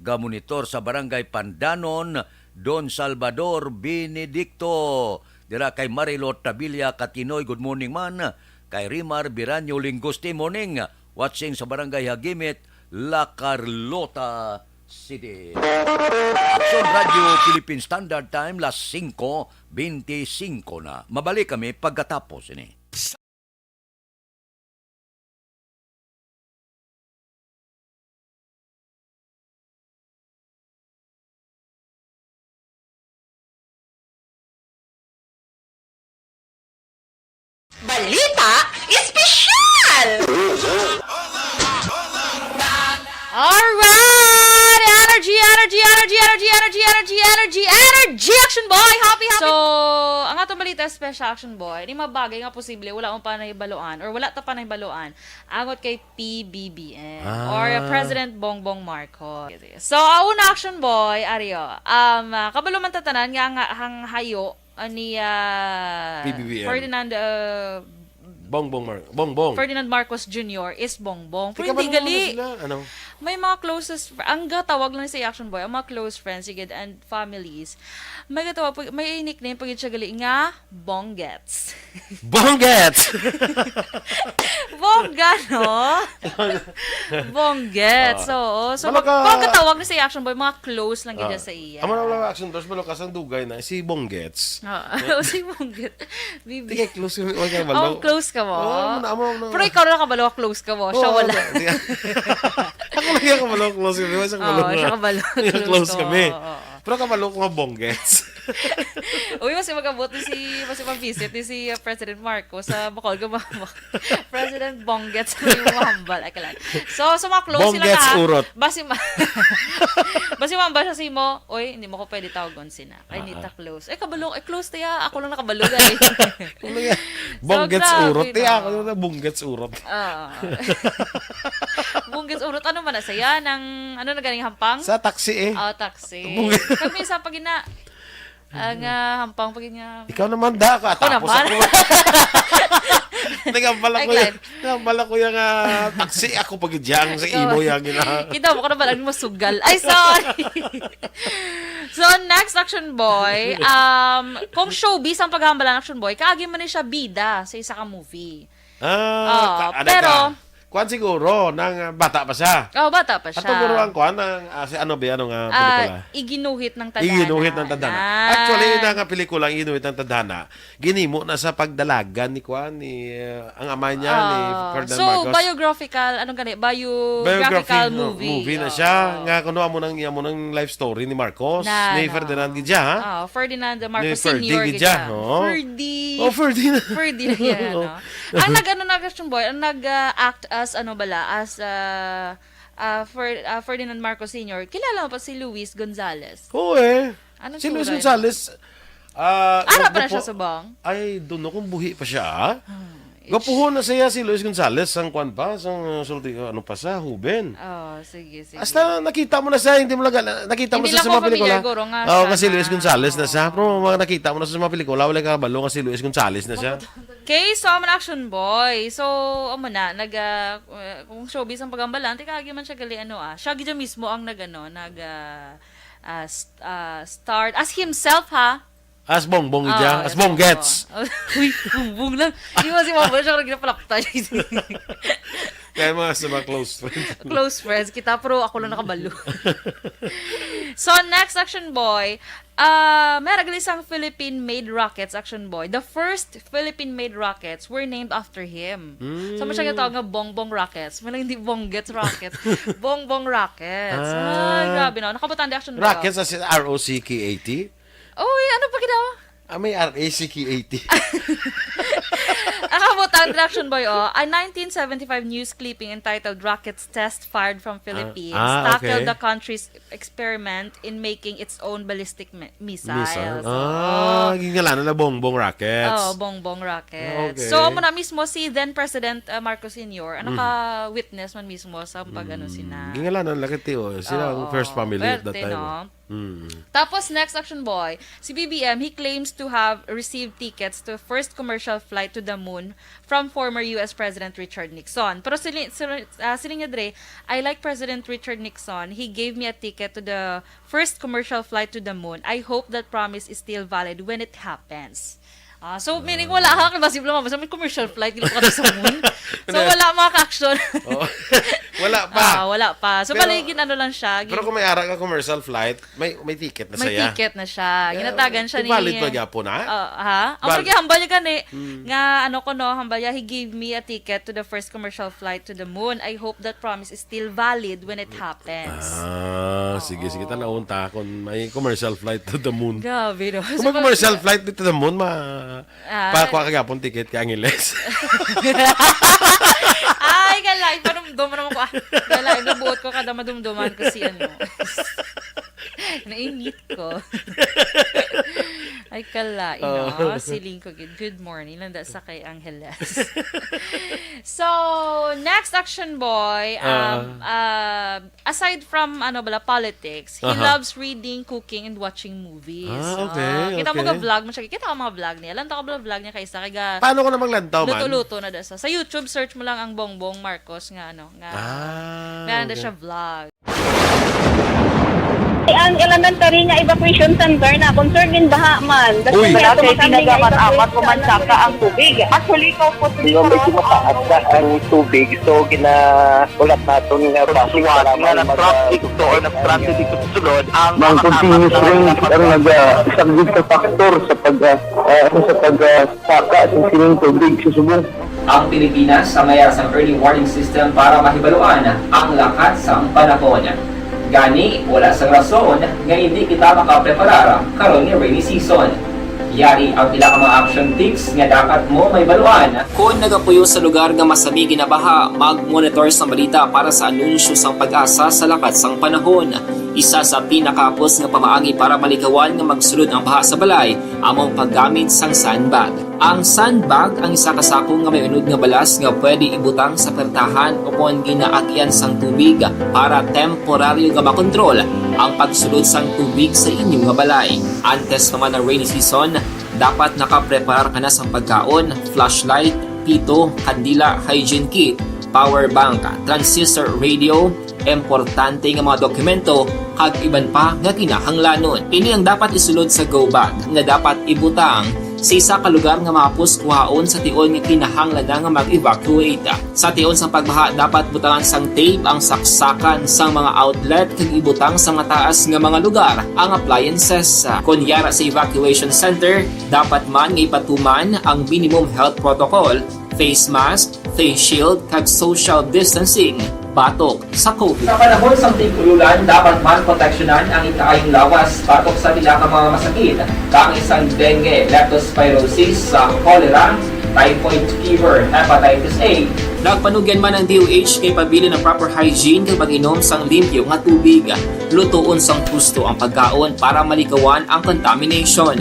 ga-monitor sa Barangay Pandanon, Don Salvador Benedicto. Dira kay Marilot Tabilia Katinoy, good morning man. Kay Rimar Biranyo Lingusti, morning. Watching sa Barangay Hagimit, La Carlota City. Action Radio Philippine Standard Time, las 5:25 na. Mabalik kami pagkatapos ini. Balita Espesyal! energy, action boy! Happy! So, ang atong balita special action boy, di mabagay nga posible, wala mo pa nahibaluan, or wala ta pa nahibaluan, angot kay PBBM, or President Bongbong Marcos. So, una action boy, Ario, kabalo man tatanan, nga hang hayo, ni PBBM. Ferdinand, Bongbong. Ferdinand Marcos Jr. is Bongbong. Pero Teka, hindi gali. Ano? May mga closest, ang gatawag lang sa action boy, ang mga close friends, sigid, and families, may gatawag, may nickname pag siya gali nga, Bonggets. Bonggets! Bongga, no? Bonggets, oo. So, pag gatawag na sa action boy, mga close lang gid sa iya. Amo na action dos, malukas ang dugay na, si Bonggets. Si Bonggets. Di kay close yung oh, close ka mo. Amo. Pero ikaw na kabalo, close ka mo. Siya wala. Ako lang yung kabalo, close kami. Siya kabalo, close kami. Pero kabalo ko nga Bonggets. Uy, mas magabot mas mag-visit ni si President Marcos sa Bacol. President Bonggets yung mahambal. So, mga close sila Bonggets ka. urot. Basi mamba siya si mo, uy, hindi mo ko pwede tawagon sina. Ay, nita close. Kabalo, close tayo. Ako lang nakabalo. Bonggets urot. Tiya ako yung Bonggets urot. Bonggets urot. Ano man na saya? Ano na ganing hampang? Sa taxi taxi. Kami sa pagina. Ang hampang pagina. Ikaw naman da ka. Tapos ako. Nagambala ko yung taxi. Ako pagidiyang sa imo yung Kita mo ko na ba lang masugal. Ay, sorry. So, next action boy. Kung showbiz ang paghambalan action boy, kaagi man siya bida sa isa ka movie. Pero kuan siguro nang bata pa siya. Bata pa siya. At siguro ang kuan si ano ba anong pelikula? Iginuhit ng Tadhana. Iginuhit ng Tadhana. Actually, nga pelikula Iginuhit ng Tadhana, ginimo na sa pagdalagan ni kuan ni ang ama niya ni Ferdinand Marcos. So, biographical, biographical movie na siya. Nga kuno mo nang life story ni Marcos, ni Ferdinand gidya, ha? Ferdinand Marcos Sr. gidya. Ferdinand. Ferdinand yan, Ang nag-action boy, ang nag-act as Ferdinand Marcos Sr. Kilala mo pa si Luis Gonzalez? Oo si Luis Gonzalez. Ara pa na siya sa bang? Ay, doon kung buhi pa siya. Gapuhon na siya si Luis Gonzalez sang kwan pa, sang ano pa sa Huben. Sige. Hasta nakita mo na siya, hindi mo lang nakita mo na sa mga pelikula. Kasi Luis Gonzalez na siya. Pero mga nakita mo na sa mga pelikula, wala ka balo kasi Luis Gonzalez na siya. Okay, so I'm an action boy. So, kung showbiz ang pagambalan, tigagi man siya gali siya gidya mismo ang start as himself, ha? As Bongbong ija, as Bonggets. Uy, Bongbong lang. Di ba si Mama siya karag napalakta. Kaya mga sa mga close friends. Close friends kita, pero ako lang nakabalo. So, next action boy, may isang Philippine-made rockets, action boy. The first Philippine-made rockets were named after him. So, siya tawag nga Bongbong Rockets. May lang hindi Bonggets Rockets. Bongbong Rockets. Ay, grabe na. Nakabutan di action boy. Rockets as in R-O-C-K-A-T? Ano pa ginawa? May R-A-C-K-A-T. Nakabutan di action boy, a 1975 news clipping entitled Rockets Test Fired from Philippines tackled the country's experiment in making its own ballistic missiles. Gingalanan na Bongbong Rockets. Bongbong Rockets. Okay. So, muna mismo si then President Marcos Sr. Naka-witness man mismo sa sina. Gingalanan lakiti sila ang first family at that time. Tapos, next action boy, si BBM, he claims to have received tickets to the first commercial flight to the moon from former US President Richard Nixon. Pero siling niya dre, I like President Richard Nixon. He gave me a ticket to the first commercial flight to the moon. I hope that promise is still valid when it happens. So, meaning wala ka, kasi lang mabasa, may commercial flight, hindi ka sa moon. So, wala mga ka-action. Wala pa. Wala pa. So, baligin lang siya. Pero kung may ara ka commercial flight, may ticket na siya. May ticket na siya. Ginatagan siya ni... Valid ba po na? Ang hambal niya gani. Nga, hambal niya, he gave me a ticket to the first commercial flight to the moon. I hope that promise is still valid when it happens. Sige. Tanaunta kung may commercial flight to the moon. Grabe, no? Kung may commercial flight to the moon, pakuha kagapon ticket ka Angeles. Ay, galay. Panumdum naman ko. Galay, nabuot ko kada madumduman ko si Nainit. ko. Ay kala, siling ko. Good morning. Landa sa kay Angeles. So, next action boy, aside from politics, he loves reading, cooking, and watching movies. Okay. Kita mo vlog mo siya. Kita ko mga vlog niya. Lantaw ko vlog niya kaysa. Kaya, paano ko na maglantaw man? Luto-luto na dasa. Sa YouTube, search mo lang ang Bongbong Marcos nga meron na siya vlog. Ang elementary nga evacuation center na concern din baha man. Uy, kaya ginagamat-amat pumansaka ang tubig. Actually, ikaw po medyo mataas na ang tubig. So, ulat natin nga pasiwala nga ng traffic or ng traffic dito sa sulod. Ang continuous rain ang isang good factor sa pagsaka at sining tubig sa subong. Ang Pilipinas sa mayroon sa early warning system para mahibaluan ang lakas ng panahon. Gani, wala sang rason nga hindi kita makapreparar karon ni rainy season. Yari ang pila ka mga action tips nga dapat mo may baluan. Kung nagapuyo sa lugar nga masabi ginabaha, mag-monitor sa balita para sa anunsyo sang pag-asa sa lakas sang panahon. Isa sa pinakapos nga pamaagi para malikawan nga magsulod ang baha sa balay, among paggamit sang sandbag. Ang sandbag ang isa ka sako nga may unod nga balas nga pwede ibutang sa pertahan upon ginaagyan sang tubig para temporaryo nga makontrol ang pagsulod sang tubig sa inyong nga balay. Antes naman ng rainy season, dapat nakapreparar ka na sang pagkaon, flashlight, pito, kandila, hygiene kit, power bank, transistor radio, importante nga mga dokumento kag iban pa nga kinahanglanon. Ini ang dapat isulod sa go bag nga dapat ibutang sa isa ka lugar nga mapus kuhaon sa tion nga kinahanglan nga mag-evacuate. Sa tion sa pagbaha dapat butangan sang tape ang saksakan sang mga outlet kag ibutang sa mataas nga mga lugar ang appliances. Kunyara sa evacuation center, dapat man nga ipatuman ang minimum health protocol, face mask, face shield kag social distancing batok sa COVID. Sa panahon sa tig-ululan, dapat man proteksyonan ang ikaayong lawas batok sa pila ka mga masakit, kang isang dengue, leptospirosis, cholera, typhoid fever, hepatitis A. Nagpanugyan man ang DOH kay pabili ng proper hygiene kay pag-inom sang limpyo nga tubig. Lutuon sang gusto ang pagkaon para malikawan ang contamination.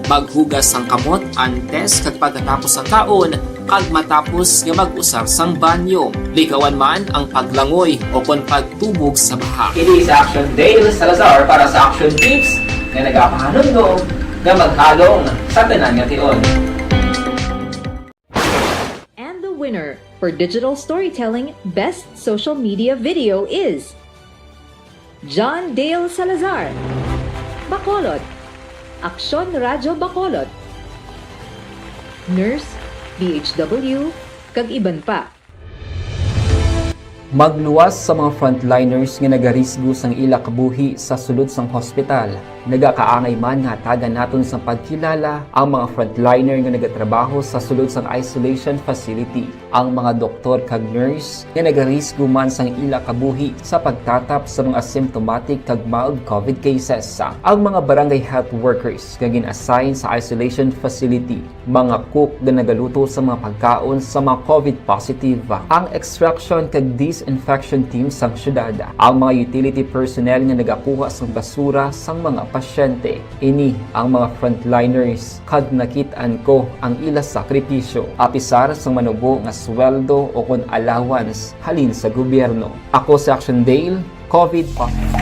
Maghugas sang kamot antes kag pagkatapos ang kaon kag matapos nga mag-usar sang banyo. Likawan man ang paglangoy o kon pagtubog sa baha. It is Action Dale Salazar para sa Action Tips nga nagapahanundong nga maghalong sa tanan nga tion. And the winner for Digital Storytelling Best Social Media Video is John Dale Salazar, Bacolod, Aksyon Radyo Bacolod, Nurse, DHW, kag iban pa. Magluwas sa mga frontliners nga nagarisgo sang ila kabuhi sa sulod sang hospital. Nagakaangay man nga tagan naton sa pagkilala ang mga frontliner nga nagatrabaho sa sulod sang isolation facility. Ang mga doktor kag nurse nga nagarisgo man sang ila kabuhi sa pagtatap sa mga asymptomatic kag mild COVID cases. Ang mga barangay health workers nga gin-assign sa isolation facility, mga cook nga nagaluto sa mga pagkaon sa mga COVID positive. Ang extraction kag disinfection team sang syudad, ang mga utility personnel nga nagakuha sang basura sang mga pasyente. Ini ang mga frontliners kag nakit-an ko ang ila sakripisyo apisar sang manubo nga sweldo o kon allowance halin sa gobyerno. Ako sa Action Dale, COVID positive.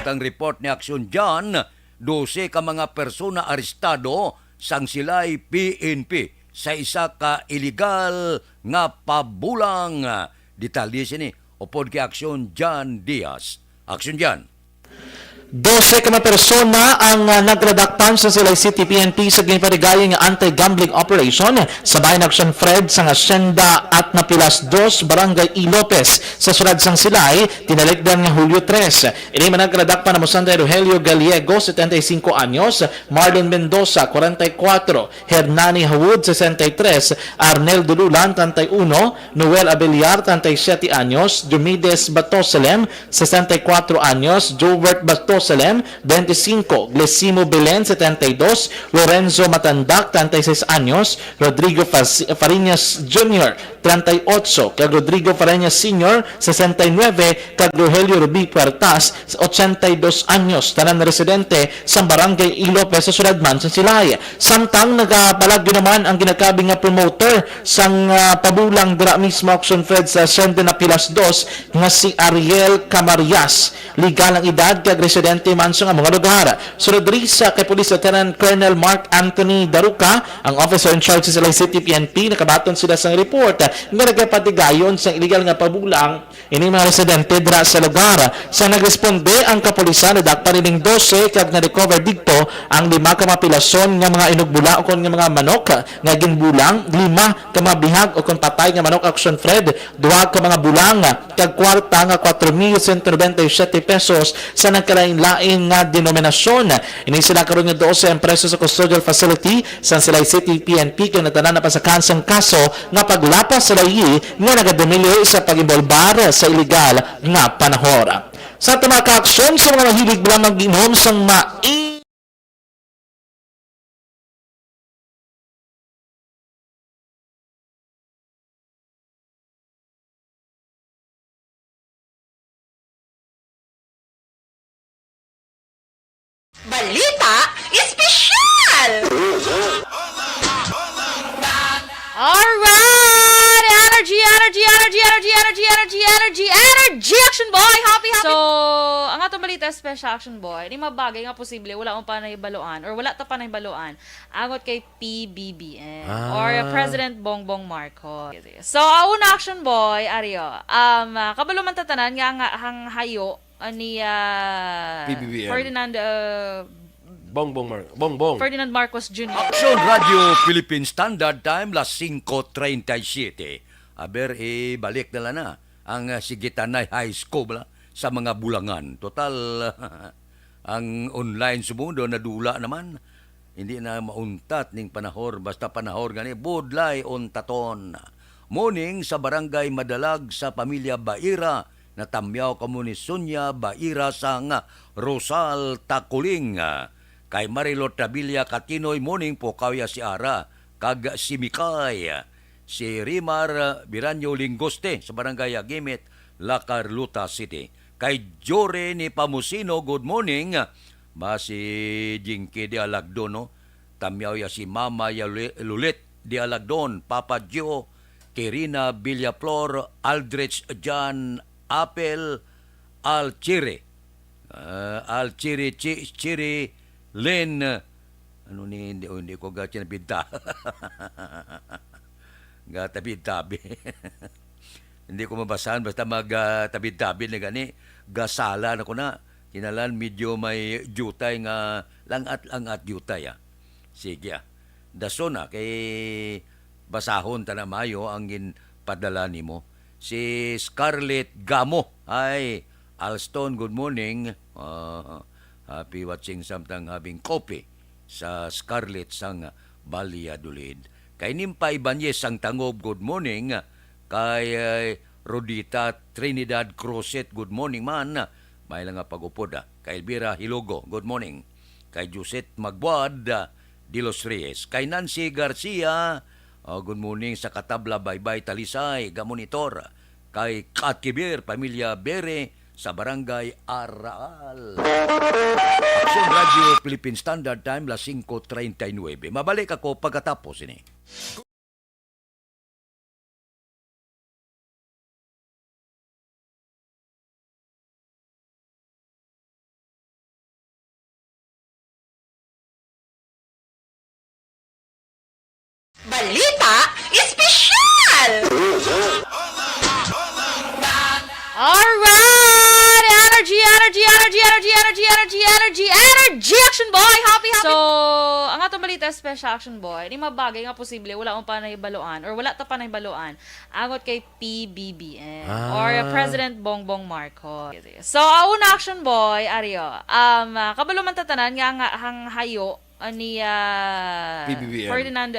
Ang report ni Aksyon John, 12 ka mga persona arestado sang sila'y PNP sa isa ka illegal nga pabulang. Detalye sini upod kay Aksyon John Diaz. Aksyon John. 12 ka mga persona ang nagradakpan sa Silay City PNP sa giniparigayang anti-gambling operation sa bayan Action Fred sang Hacienda at Napilas 2, Barangay E. Lopez sa sulad sang Silay, tinalikdan nga Hulyo 3. Ini man nagradakpan na Mosante Rogelio Gallego, 75 anyos, Marlon Mendoza, 44, Hernani Hawud, 63, Arnel Dululan, 31, Noel Abeliar, 37 anyos, Jumides Batoselem, 64 anyos, Jobert Bato Jerusalem, 25, Glesimo Belen, 72, Lorenzo Matandak, 36 anyos, Rodrigo Fariñas Jr., 38, kag Rodrigo Fariñas Sr., 69, kag Rogelio Rubi Puertas, 82 anyos, tanan residente sa Barangay Ilope sa Ciudad Man sa Silay. Samtang nagabalagyo naman ang ginakabing nga promoter sang pabulang dira mismo Action Fred sa Sende na Pilas 2 nga si Ariel Camarias. Legal ang edad kag residente man sa mga lugar. Sunod sa kay Police Lieutenant Colonel Mark Anthony Daruca, ang officer in charge sa Silay City PNP, nakabaton sila sa report nga nagapatigayon sa illegal nga pabulang ini mga residente dira sa lugar. Sa nagresponde ang kapulisan na dakparining 12 kag na-recover dito ang 5 kamapilason nga mga inugbula o kon nga mga manok nga ginbulang, 5 kamabihag o kon patay nga manok Action Fred, 2 ka mga bulang kag kwarta nga 4,197 pesos sa nagkalain-lain nga denominasyon. Ini sila karon nga 12 ang preso sa custodial facility sa Silay City PNP kay natanan na pasakan sang kaso nga paglapas sa layi nga nagadumili sa pag-involbar sa illegal nga panahora. Sa mga ka-aksyon sa mga mahilig bilang mag-inom sang Balita Espesyal! Alright! Energy Action Boy! Happy! So, ang atong balita special Action Boy, di mabagay nga posible wala mo pa nahibaluan or wala ta pa nahibaluan angot kay PBBM or President Bongbong Marcos. So, una Action Boy, Ario, kabalo man tatanan nga ang hayo ni PBBM. Ferdinand Bongbong. Ferdinand Marcos Jr. Action Radio Philippine Standard Time, las 5:37. Aber, balik na ang Sigitanay High School sa mga bulangan. Total, ang online sumundo na dula naman. Hindi na mauntat ning panahor, basta panahor gani, budlay untaton. Morning sa Barangay Madalag sa Pamilya Baira, na tamyaw komunisunya Baira sang Rosal Takuling. Kay Marilot Tabilla Katinoy morning po kaya si Ara, kag si Mikay, si Rimar Biranyo Lingoste sa Barangay Agimit, La Carlota City. Kay Jore ni Pamusino, good morning. Si Jinky de Alagdon, no? Tamyaw ya si Mama Lulit de Alagdon, Papa Gio, Kirina Villaflor, Aldrich John Apel, Alchire, Chiri, Len, hindi ko gachi na binta. Tabi-tabi. Hindi ko mabasahan, basta mag-tabi-tabi na gani. Gasala na ko na. Kinalan, medyo may jutay nga, langat jutay. Sige. Daso na, kay basahon ta na mayo ang padala ni mo. Si Scarlett Gamo. Hi, Alston, good morning. Happy watching samtang having coffee sa Scarlett sang Valladolid. Kay Nimpa Ibanez sang Tangob, good morning. Kay Rodita Trinidad Cruzet, good morning man. May lang nga pag-upod. Kay Elvira Hilogo, good morning. Kay Josette Magbuad de los Reyes. Kay Nancy Garcia, good morning sa Katabla, Baybay Talisay, Gamonitor. Kay Katkibir, Pamilya Bere, sa Barangay Araal. Action Radio Philippine Standard Time, las 5:39. Mabalik ako pagkatapos ini. Balita Espesyal! Alright! Energy Action Boy! Happy! So, ang atong balita special Action Boy, di mabagay nga posible wala mo pa nahibaluan or wala ta pa nahibaluan angot kay PBBM or President Bongbong Marcos. So, una Action Boy, Ario, kabalo man tatanan nga ang hayo ni PBBM. Ferdinand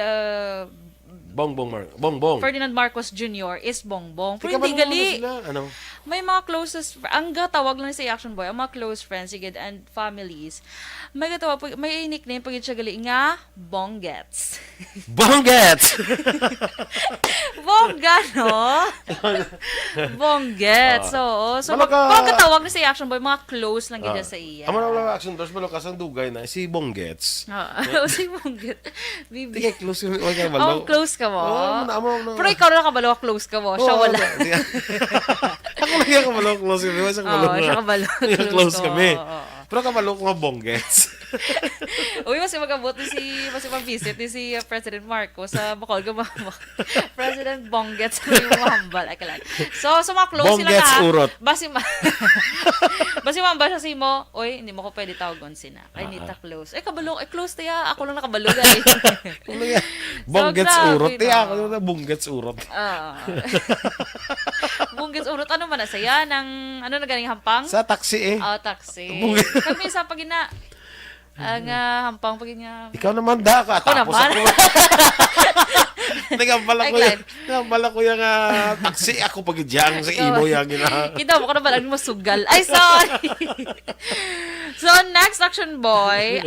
Bongbong. Ferdinand Marcos Jr. is Bongbong. Pero Teka, hindi gali. ano? may mga closest, ang gatawag lang sa Action Boy, ang mga close friends, sigid, and families, may gatawag, may nickname pag siya gali nga, Bonggets. Bonggets! Bongga, no? Bonggets, oo. So, pag gatawag na sa Action Boy, mga close lang gid sa iya. Amo na action dos balokas ang dugay na si Bonggets. Si Bonggets. Bibi. Tingay close yung okay balo. Oh, close ka mo. Amo. Pero ikaw na kabalo, close ka mo. Siya wala. Ako lang yung kabalo close kami. Siya kabalo. Close kami. Pero kabalo ko nga Bonggets. Uy, mas magabot ni mas visit ni si President Marcos sa Bacol Gumama. President Bonggets yung mahambal. So mga close sila Bonggets na. urot. Basi mahambal siya si mo, oy, hindi mo ko pwede tawagon sina. Ay, nita close. Kabalo, close tiya. Ako lang nakabalo guys. Bonggets urot. Tiya, ako na Bonggets urot. Bonggets urot. Ano man na saya? Ano na ganing hampang? Sa taxi taxi. Kami sa pagina ang hampang pagina. Ikaw naman da ka. Tapos ako. Nagambala ko yung taxi. Ako pag-idyang sa imo yung Kita mo ko na ba mo sugal? Ay, sorry. So, next Action Boy.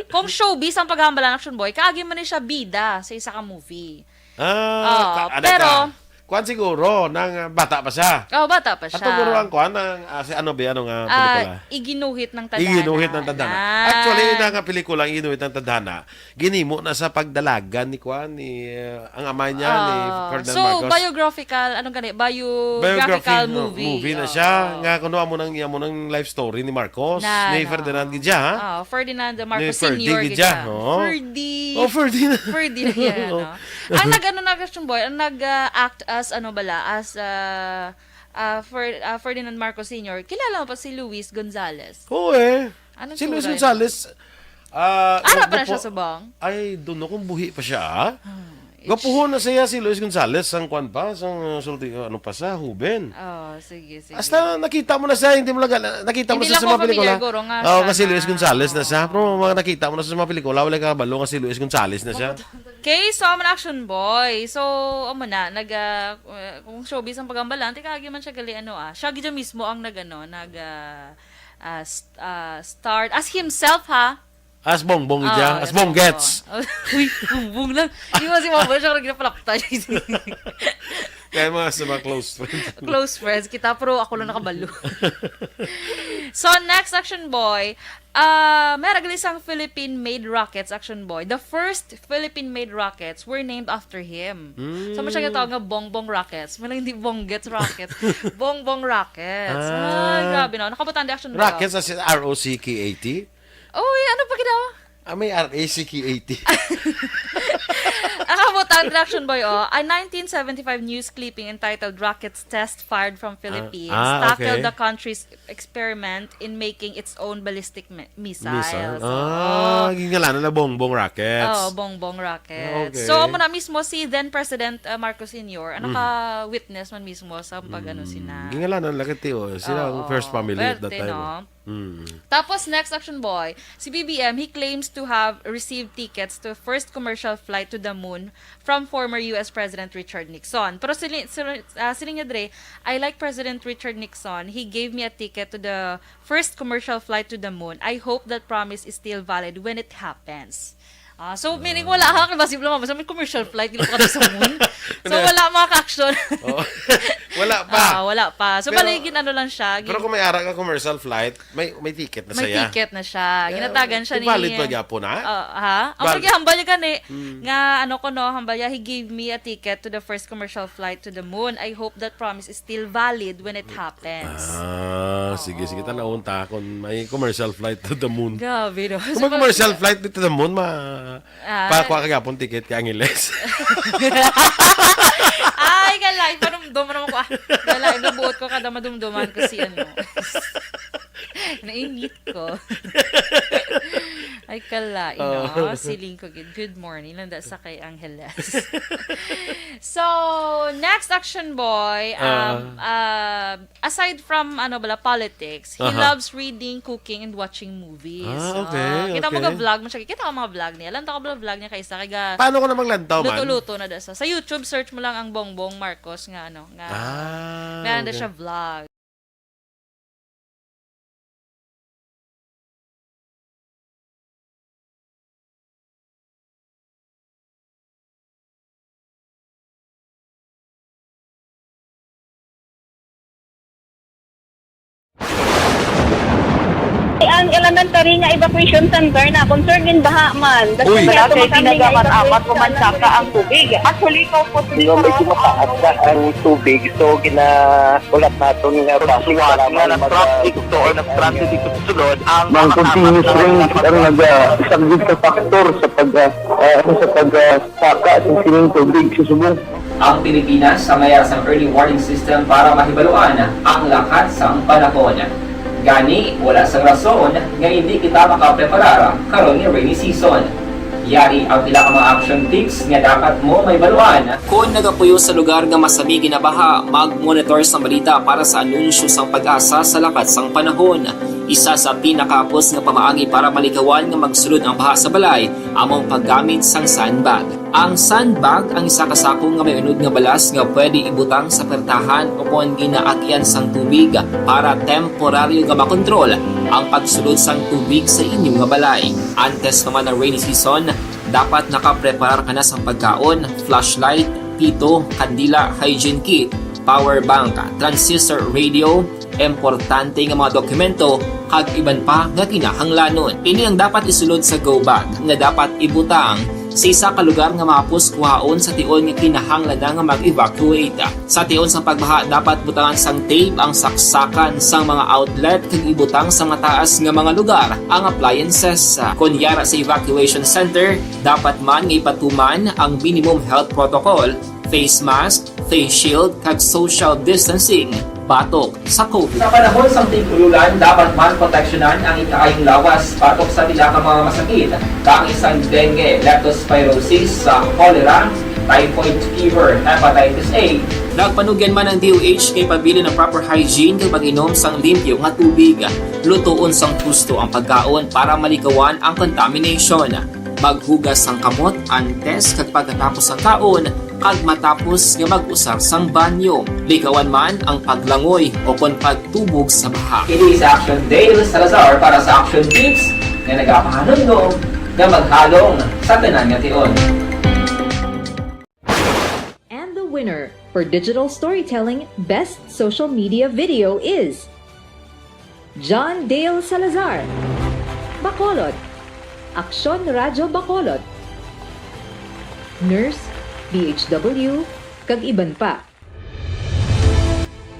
Kung showbiz ang paghahambala ng Action Boy, kaagi mo na siya bida sa isa ka movie. Pero kuan siguro nang bata pa siya. Bata pa siya. Ato guro ang kuan nang si ano ba anong pelikula? Iginuhit ng Tadhana. Iginuhit ng Tadhana. Actually nga pelikula Iginuhit ng Tadhana. Ginimo na sa pagdalagan ni kuan ni ang ama niya ni Ferdinand Marcos. So biographical biographical movie na siya nga kuno amo nang life story ni Marcos ni Ferdinand gidya ha. Ferdinand Marcos Sr. gidya. Ferdinand. Ferdinand. Ang Action Boy, ang nag-act as Ferdinand Marcos Sr. Kilala mo pa si Luis Gonzalez? Oo si Luis Gonzalez. Ara pa na siya sa bang? Ay, doon kung buhi pa siya. Gapuhon na siya si Luis Gonzalez sang kuan pa, sang sulti ano pa sa Huben. Sige. Hasta nakita mo na siya, hindi mo lang nakita mo na sa mga pelikula. Kasi Luis Gonzalez na siya. Pero mga nakita mo na sa mga pelikula, wala ka balo kasi Luis Gonzalez na siya. Okay, so I'm an Action Boy. So, kung showbiz ang pagambalan, tigagi man siya gali siya gidya mismo ang start as himself ha. As Bongbong ija, as Bonggets. Uy, Bongbong lang. Di mo si Bongbong siya kung ginapalakta. Kaya mga sa mga close friends. Close friends kita, pero ako lang nakabalo. So, next Action Boy, may isang Philippine-made rockets, Action Boy. The first Philippine-made rockets were named after him. So, siya gatawag nga Bongbong Rockets. May lang hindi Bonggets Rockets. Bongbong Rockets. Ay, grabe na. Nakabutang di Action Boy. Rockets as in R-O-C-K-A-T? Ano pa ginawa? May R-A-C-K-A-T. Nakabutang di Action Boy, a 1975 news clipping entitled Rockets Test Fired from Philippines tackled the country's experiment in making its own ballistic missiles. Gingalanan na Bongbong Rockets. Bongbong Rockets. Okay. So, muna mismo si then President Marcos Sr. Naka-witness man mismo sa sina. Gingalanan lakit sila ang first family at that time. Tapos, next Action Boy, si BBM, he claims to have received tickets to first commercial flight to the moon from former US President Richard Nixon. Pero siling niya Dre, I like President Richard Nixon. He gave me a ticket to the first commercial flight to the moon. I hope that promise is still valid when it happens. So, meaning wala ka, basiblo mo, may commercial flight, hindi pa sa moon. So, wala mga ka-action. Wala pa. Wala pa. So, baligin lang siya. Pero kung may ara ka commercial flight, may ticket na siya. May ticket na siya. Ginatagan siya ni... Valid pa niya po na? Ang hambal niya gani. Nga, hambal niya, he gave me a ticket to the first commercial flight to the moon. I hope that promise is still valid when it happens. Sige, tanaunta kung may commercial flight to the moon. Grabe, no? Kung may commercial flight to the moon, pakuha kagapon ticket ka Angeles. Ay, galay. Padumduman naman ko. Galay, nabuot ko kada madumduman kasi Nainit ko. Ay, kalay. lain, siling ko good morning landa sa kay Angeles. So, next action boy, aside from politics, he loves reading, cooking, and watching movies. Okay. Kita mo ka vlog mo siya. Kita ko mga vlog niya. Lantaw ka vlog niya kaysa kaya Paano ko na maglantaw man? luto-luto na dasa. Sa YouTube search mo lang ang Bongbong Marcos nga meron na siya vlog. Ang elementary nga evacuation center na concern din baha man. Uy, kaya kasi pinagaman-amat pumansaka ang tubig. Actually, ikaw po medyo mataas na ang tubig. So, ulat natin nga pasiwala nga ng traffic to or nag-traffic dito sa sulod. Ang continuous rain ang isang good factor sa pagsaka at sining tubig sa subong. Ang Pilipinas sa mayroon sa early warning system para mahibaluan ang lahat sa panahon. Gani, wala sang rason nga hindi kita makapreparar karon ni rainy season. Yari ang pila ka mga action tips nga dapat mo may baluan. Kung nagapuyo sa lugar nga masabi ginabaha, mag-monitor sa balita para sa anunsyo sang pag-asa sa lakat sang panahon. Isa sa pinakapos nga pamaagi para malikawan nga magsulod ang baha sa balay, among paggamit sang sandbag. Ang sandbag ang isa ka sako nga may unod nga balas nga pwede ibutang sa pertahan o kung ginaagyan sang tubig para temporaryo nga makontrol ang pagsulod sang tubig sa inyong nga balay. Antes naman ng rainy season, dapat nakapreparar ka na sa pagkaon, flashlight, pito, kandila, hygiene kit, power bank, transistor radio, importante nga mga dokumento kag iban pa nga kinahanglanon. Ini ang dapat isulod sa go bag nga dapat ibutang sa isa ka lugar nga mapus kuhaon sa tion nga kinahanglan nga mag-evacuate. Sa tion sa pagbaha dapat butangan sang tape ang saksakan sang mga outlet kag ibutang sa mataas nga mga lugar ang appliances. Kunyara sa evacuation center, dapat man nga ipatuman ang minimum health protocol, face mask, face shield kag social distancing. Batok sa COVID. Sa panahon sa tig-ululan, dapat man proteksyonan ang ikaayong lawas batok sa pila ka mga masakit. Kang isang dengue, leptospirosis, cholera, typhoid fever, hepatitis A. Nagpanugyan man ang DOH kay pabili ng proper hygiene kay pag-inom sang limpyo nga tubig. Lutuon sang gusto ang pagkaon para malikawan ang contamination. Maghugas sang kamot antes kag pagkatapos ang kaon kag matapos nga mag-usar sang banyo. Likawan man ang paglangoy o kon pagtubog sa baha. Kini sa Action Dale Salazar para sa Action Tips nga nagapahanundong nga maghalong sa tanan nga tion. And the winner for Digital Storytelling Best Social Media Video is John Dale Salazar, Bacolod, Aksyon Radyo Bacolod, Nurse, DHW, kag iban pa.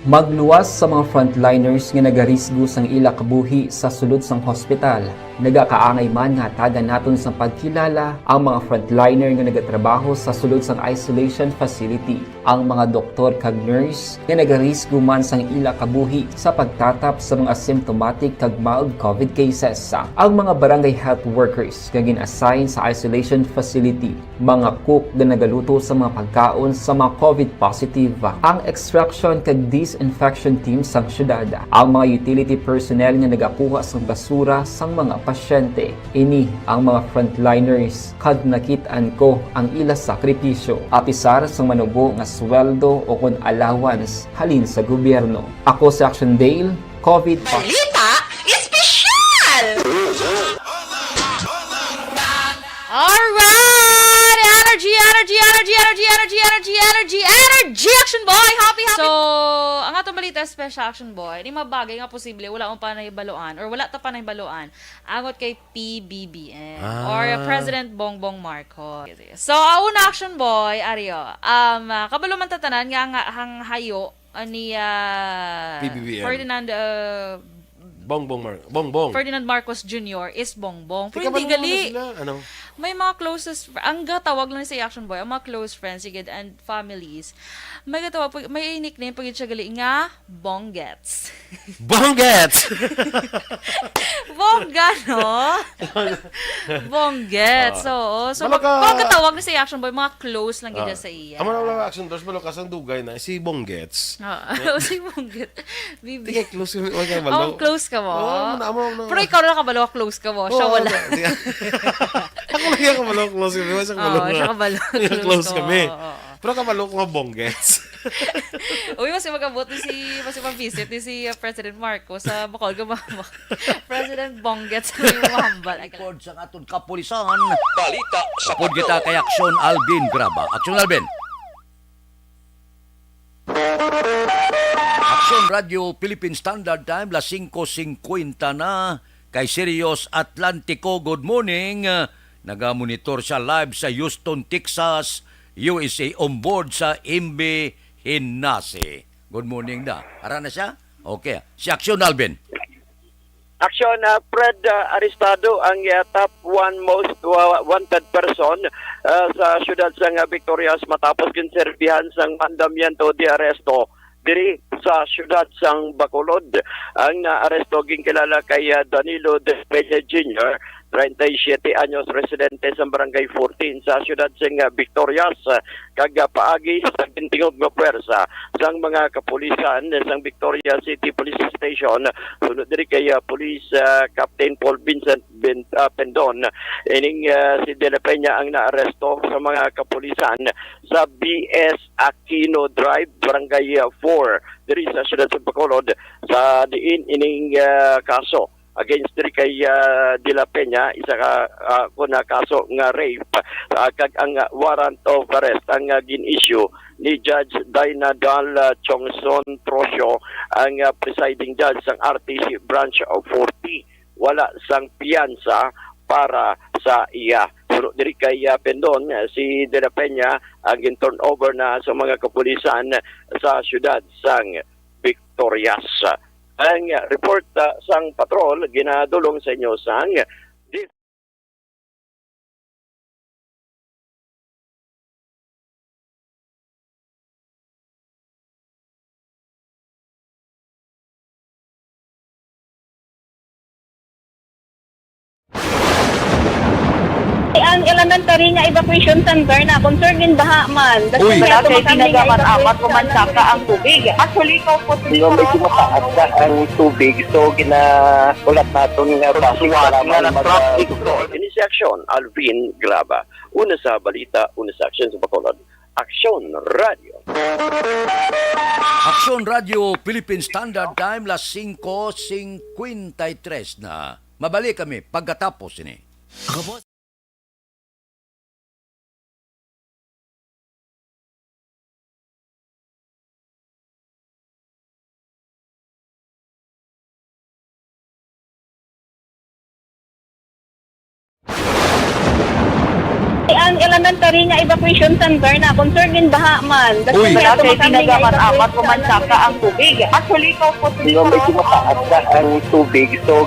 Magluwas sa mga frontliners nga nagarisgo sang ila kabuhi sa sulod sang hospital. Nagakaangay man nga tagan naton sa pagkilala ang mga frontliner nga nagatrabaho sa sulod sang isolation facility. Ang mga doktor kag nurse nga nagarisgo man sang ila kabuhi sa pagtatap sa mga asymptomatic kag mild COVID cases. Ang mga barangay health workers nga gin-assign sa isolation facility, mga cook nga nagaluto sa mga pagkaon sa mga COVID positive. Ang extraction kag disinfection team sang syudad, ang mga utility personnel nga nagakuha sang basura sang mga pasyente. Ini ang mga frontliners kad nakitaan ko ang ila sakripisyo apisar sang manubo nga sweldo o kon allowance halin sa gobyerno. Ako sa Action Dale, COVID Balita Espesyal! Alright! Energy, Action Boy! Happy! So, ang atong balita special Action Boy, di mabagay nga posible, wala pa nahibaluan or wala ta pa nahibaluan angot kay PBBM or President Bongbong Marcos. So, una Action Boy, Ario, kabalo man tatanan nga ang hayo ni PBBM. Ferdinand Bongbong. Ferdinand Marcos Jr. is Bongbong. Teka, Pero hindi gali. Ano? may mga closest, ang gatawag lang sa Action Boy, ang mga close friends, sigid, and families, may gatawag, may nickname pag siya gali nga, Bonggets. Bonggets! Bongga, no? Bonggets, oo. So, pag gatawag na sa Action Boy, mga close lang gid sa iya. Amo na action doors balukas ang dugay na si Bonggets. Si Bonggets. Bibi. Di kay close yung kay balo. Close ka mo. Amo. Pero ikaw na kabalo, close ka mo. Siya wala. Ako lang kabalo close kami. Siya kabalo. Close kami. Pero kabalo ko nga Bonggets. Uy, mas magabot ni mas visit ni si President Marcos sa Bacol Gumama. President Bonggets yung mahambal. Pod sa atong kapulisan. Balita sa pod kita kay Aksyon Alvin Graba. Aksyon Alvin. Aksyon Radio Philippine Standard Time, las 5:50 na. Kay Sirius Atlantico, good morning. Nagamonitor siya live sa Houston, Texas, USA, on board sa MB Hinase. Good morning na. Ara na siya? Okay. Si Aksyon Alvin. Aksyon, Fred Aristado ang top one most wanted person sa syudad sang Victorias matapos kinserbihan sang mandamiento de aresto diri sa syudad sang Bacolod. Ang naaresto ginkilala kay Danilo De Peña Jr., 37 anyos, residente sa barangay 14 sa syudad sang Victorias. Kagapaagi sa gintingog nga puwersa sang mga kapulisan sang Victoria City Police Station sunod diri kay Police Captain Paul Vincent Pendon. Ining si De La Peña ang naaresto sa mga kapulisan sa BS Aquino Drive, barangay 4 diri sa syudad sa Bacolod sa diin ining kaso against diri kay De La Peña, isa ka kuna kaso nga rape kag ang warrant of arrest ang gin-issue ni Judge Dainadal Chongson Trosio, ang presiding judge sang RTC branch of 40. Wala sang piyansa para sa iya. Pero diri kay Pendon, si De La Peña ang gin-turn over na sa mga kapulisan sa syudad sang Victorias. Ang report sang patrol ginadulong sa inyo sang ang elementary nga evacuation center na concern din baha man. Uy, kay pinagamat-amat kumansaka ang tubig. Actually, ikaw po medyo mataas na ang tubig. So, ulat natin nga pasiwala na traffic. Ini si Aksyon Alvin Graba. Una sa balita, una sa aksyon sa Bacolod. Aksyon Radio. Aksyon Radio Philippine Standard Time, las 5:53 na. Mabalik kami pagkatapos ini. Ang elementary nga evacuation center na concern din baha man. Uy, kay pinagamat-amat kumansaka ang tubig. Actually, ikaw po medyo mataas na ang tubig. So,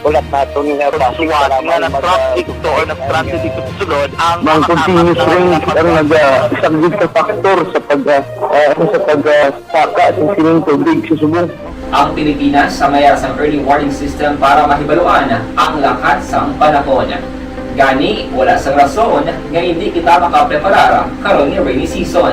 ulat natin nga pasiwala na traffic to or na-transit dito sulod ang continuous rain ang nag-isang sa factor sa pagsaka sa sining tubig sa Subo. Ang Pilipinas sa maya sa early warning system para mahibaluan ang lakat sang panahon. Gani, wala sang rason nga hindi kita makapreparara karon ni rainy season.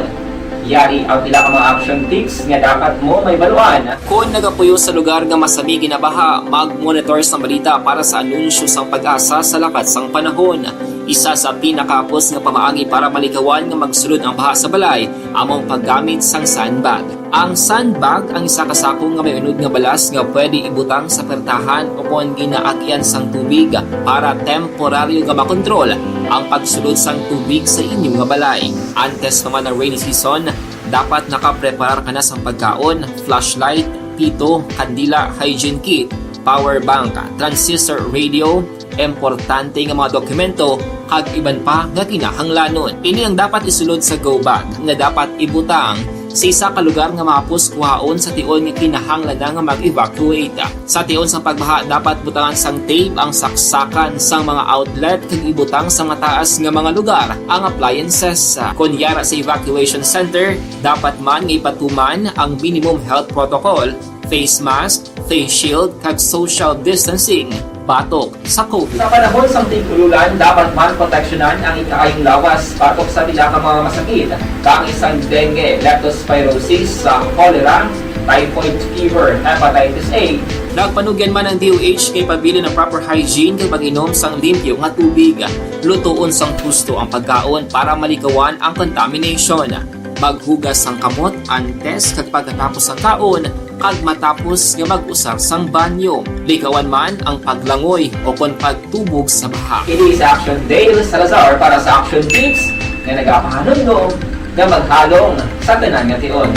Yari ang pila ka mga action tips nga dapat mo may baluan. Kung nagapuyo sa lugar nga masabi ginabaha, mag-monitor sa balita para sa anunsyo sang pag-asa sa lakat sang panahon. Isa sa pinakapos nga pamaagi para malikawan nga magsulod ang baha sa balay, among paggamit sang sandbag. Ang sandbag ang isa kasakong nga may unod nga balas nga pwede ibutang sa pertahan upon ginaagyan sang tubig para temporaryo nga makontrol ang pagsulod sang tubig sa inyong nga balay. Antes naman ng rainy season, dapat nakapreparar ka na sa pagkaon, flashlight, pito, kandila, hygiene kit, power bank, transistor radio, importante nga mga dokumento kag iban pa nga kinahanglanon. Ini ang dapat isulod sa go bag nga dapat ibutang sa isa ka lugar nga mapos kuhaon sa tion nga kinahanglan nga mag-evacuate. Sa tion sang pagbaha dapat butangan sang tape ang saksakan sang mga outlet kag ibutang sa mataas nga mga lugar ang appliances. Kunyara sa evacuation center, dapat man nga ipatuman ang minimum health protocol, face mask, face shield kag social distancing batok sa COVID. Sa panahon sa tigululan, dapat man proteksyonan ang ikaayong lawas batok sa pinaka mga masakit, kang isang dengue, leptospirosis, cholera, typhoid fever, hepatitis A. Nagpanugyan man ang DOH kay pabili ng proper hygiene kay pag-inom sang limpyo nga tubig. Lutuon sang husto ang pagkaon para malikawan ang contamination. Maghugas sang kamot antes kag pagkatapos ang kaon kag matapos nga mag-usar sang banyo. Likawan man ang paglangoy o kon pagtubog sa baha. Kini sa Action Dale Salazar para sa Action Tips nga nagapahanundong nga maghalong sa tanan nga tion.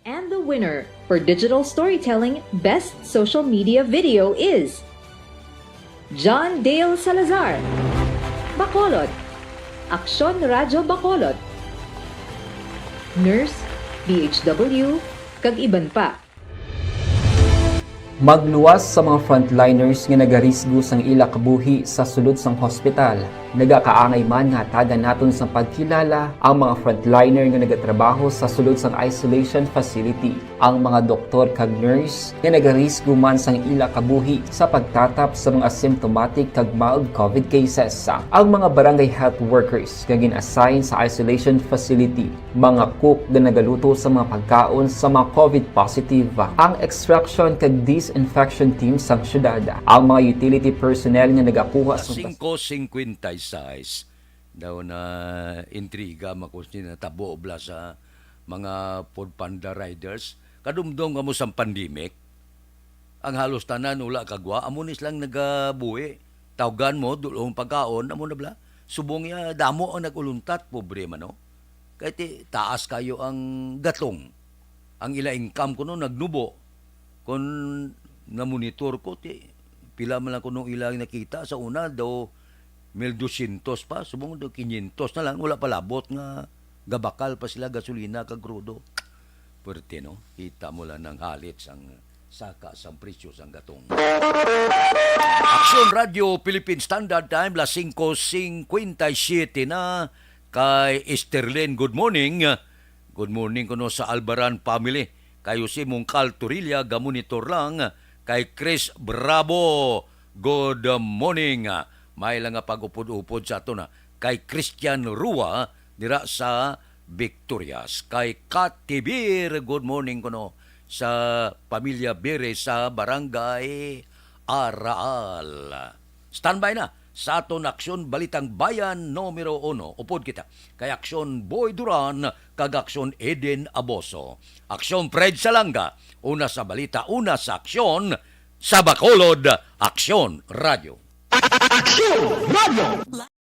And the winner for Digital Storytelling Best Social Media Video is John Dale Salazar, Bacolod, Aksyon Radyo Bacolod, Nurse, DHW, kag iban pa. Magluwas sa mga frontliners nga nagarisgo sang ila kabuhi sa sulod sang hospital. Nagakaangay man nga tagan naton sa pagkilala ang mga frontliner nga nagatrabaho sa sulod sang isolation facility. Ang mga doktor kag nurse nga nagarisgo man sang ila kabuhi sa pagtatap sa mga symptomatic kag mild COVID cases. Ang mga barangay health workers nga gin-assign sa isolation facility, mga cook nga nagaluto sa mga pagkaon sa mga COVID positive. Ang extraction kag disinfection team sang syudad. Ang mga utility personnel nga nagakuha sa 5:56 daw na intriga makusti na tabo obla sa mga food panda riders kadumdong kamo sa pandemic ang halos tanan ula kagwa amunis lang nagabuhi tawgan mo dulong pagkaon amo na bla subong ya damo ang naguluntat pobre man no kay ti taas kayo ang gatong ang ila income kuno nagnubo kon na monitor ko ti pila man lang kuno ilang nakita sa una daw 1,200 pa, subong do 500 na lang, wala palabot nga gabakal pa sila gasolina kag crudo. Pwerte no, kita mo lang ng halit sang saka sang presyo sang gatong. Aksyon Radio Philippine Standard Time la 5:57 na kay Esterlen. Good morning. Good morning kuno sa Albaran family. Kayo si Mungkal Turilla gamonitor lang kay Chris Bravo. Good morning. May lang nga pag-upod-upod sa ato na kay Christian Rua dira sa Victorias. Kay Katibir, good morning kuno sa pamilya Bere sa Barangay Araal. Standby na sa aton Aksyon Balitang Bayan numero 1. Upod kita kay Aksyon Boy Duran kag Aksyon Eden Aboso. Aksyon Fred Salanga, una sa balita, una sa aksyon sa Bacolod. Aksyon Radio. Aksyon Radio!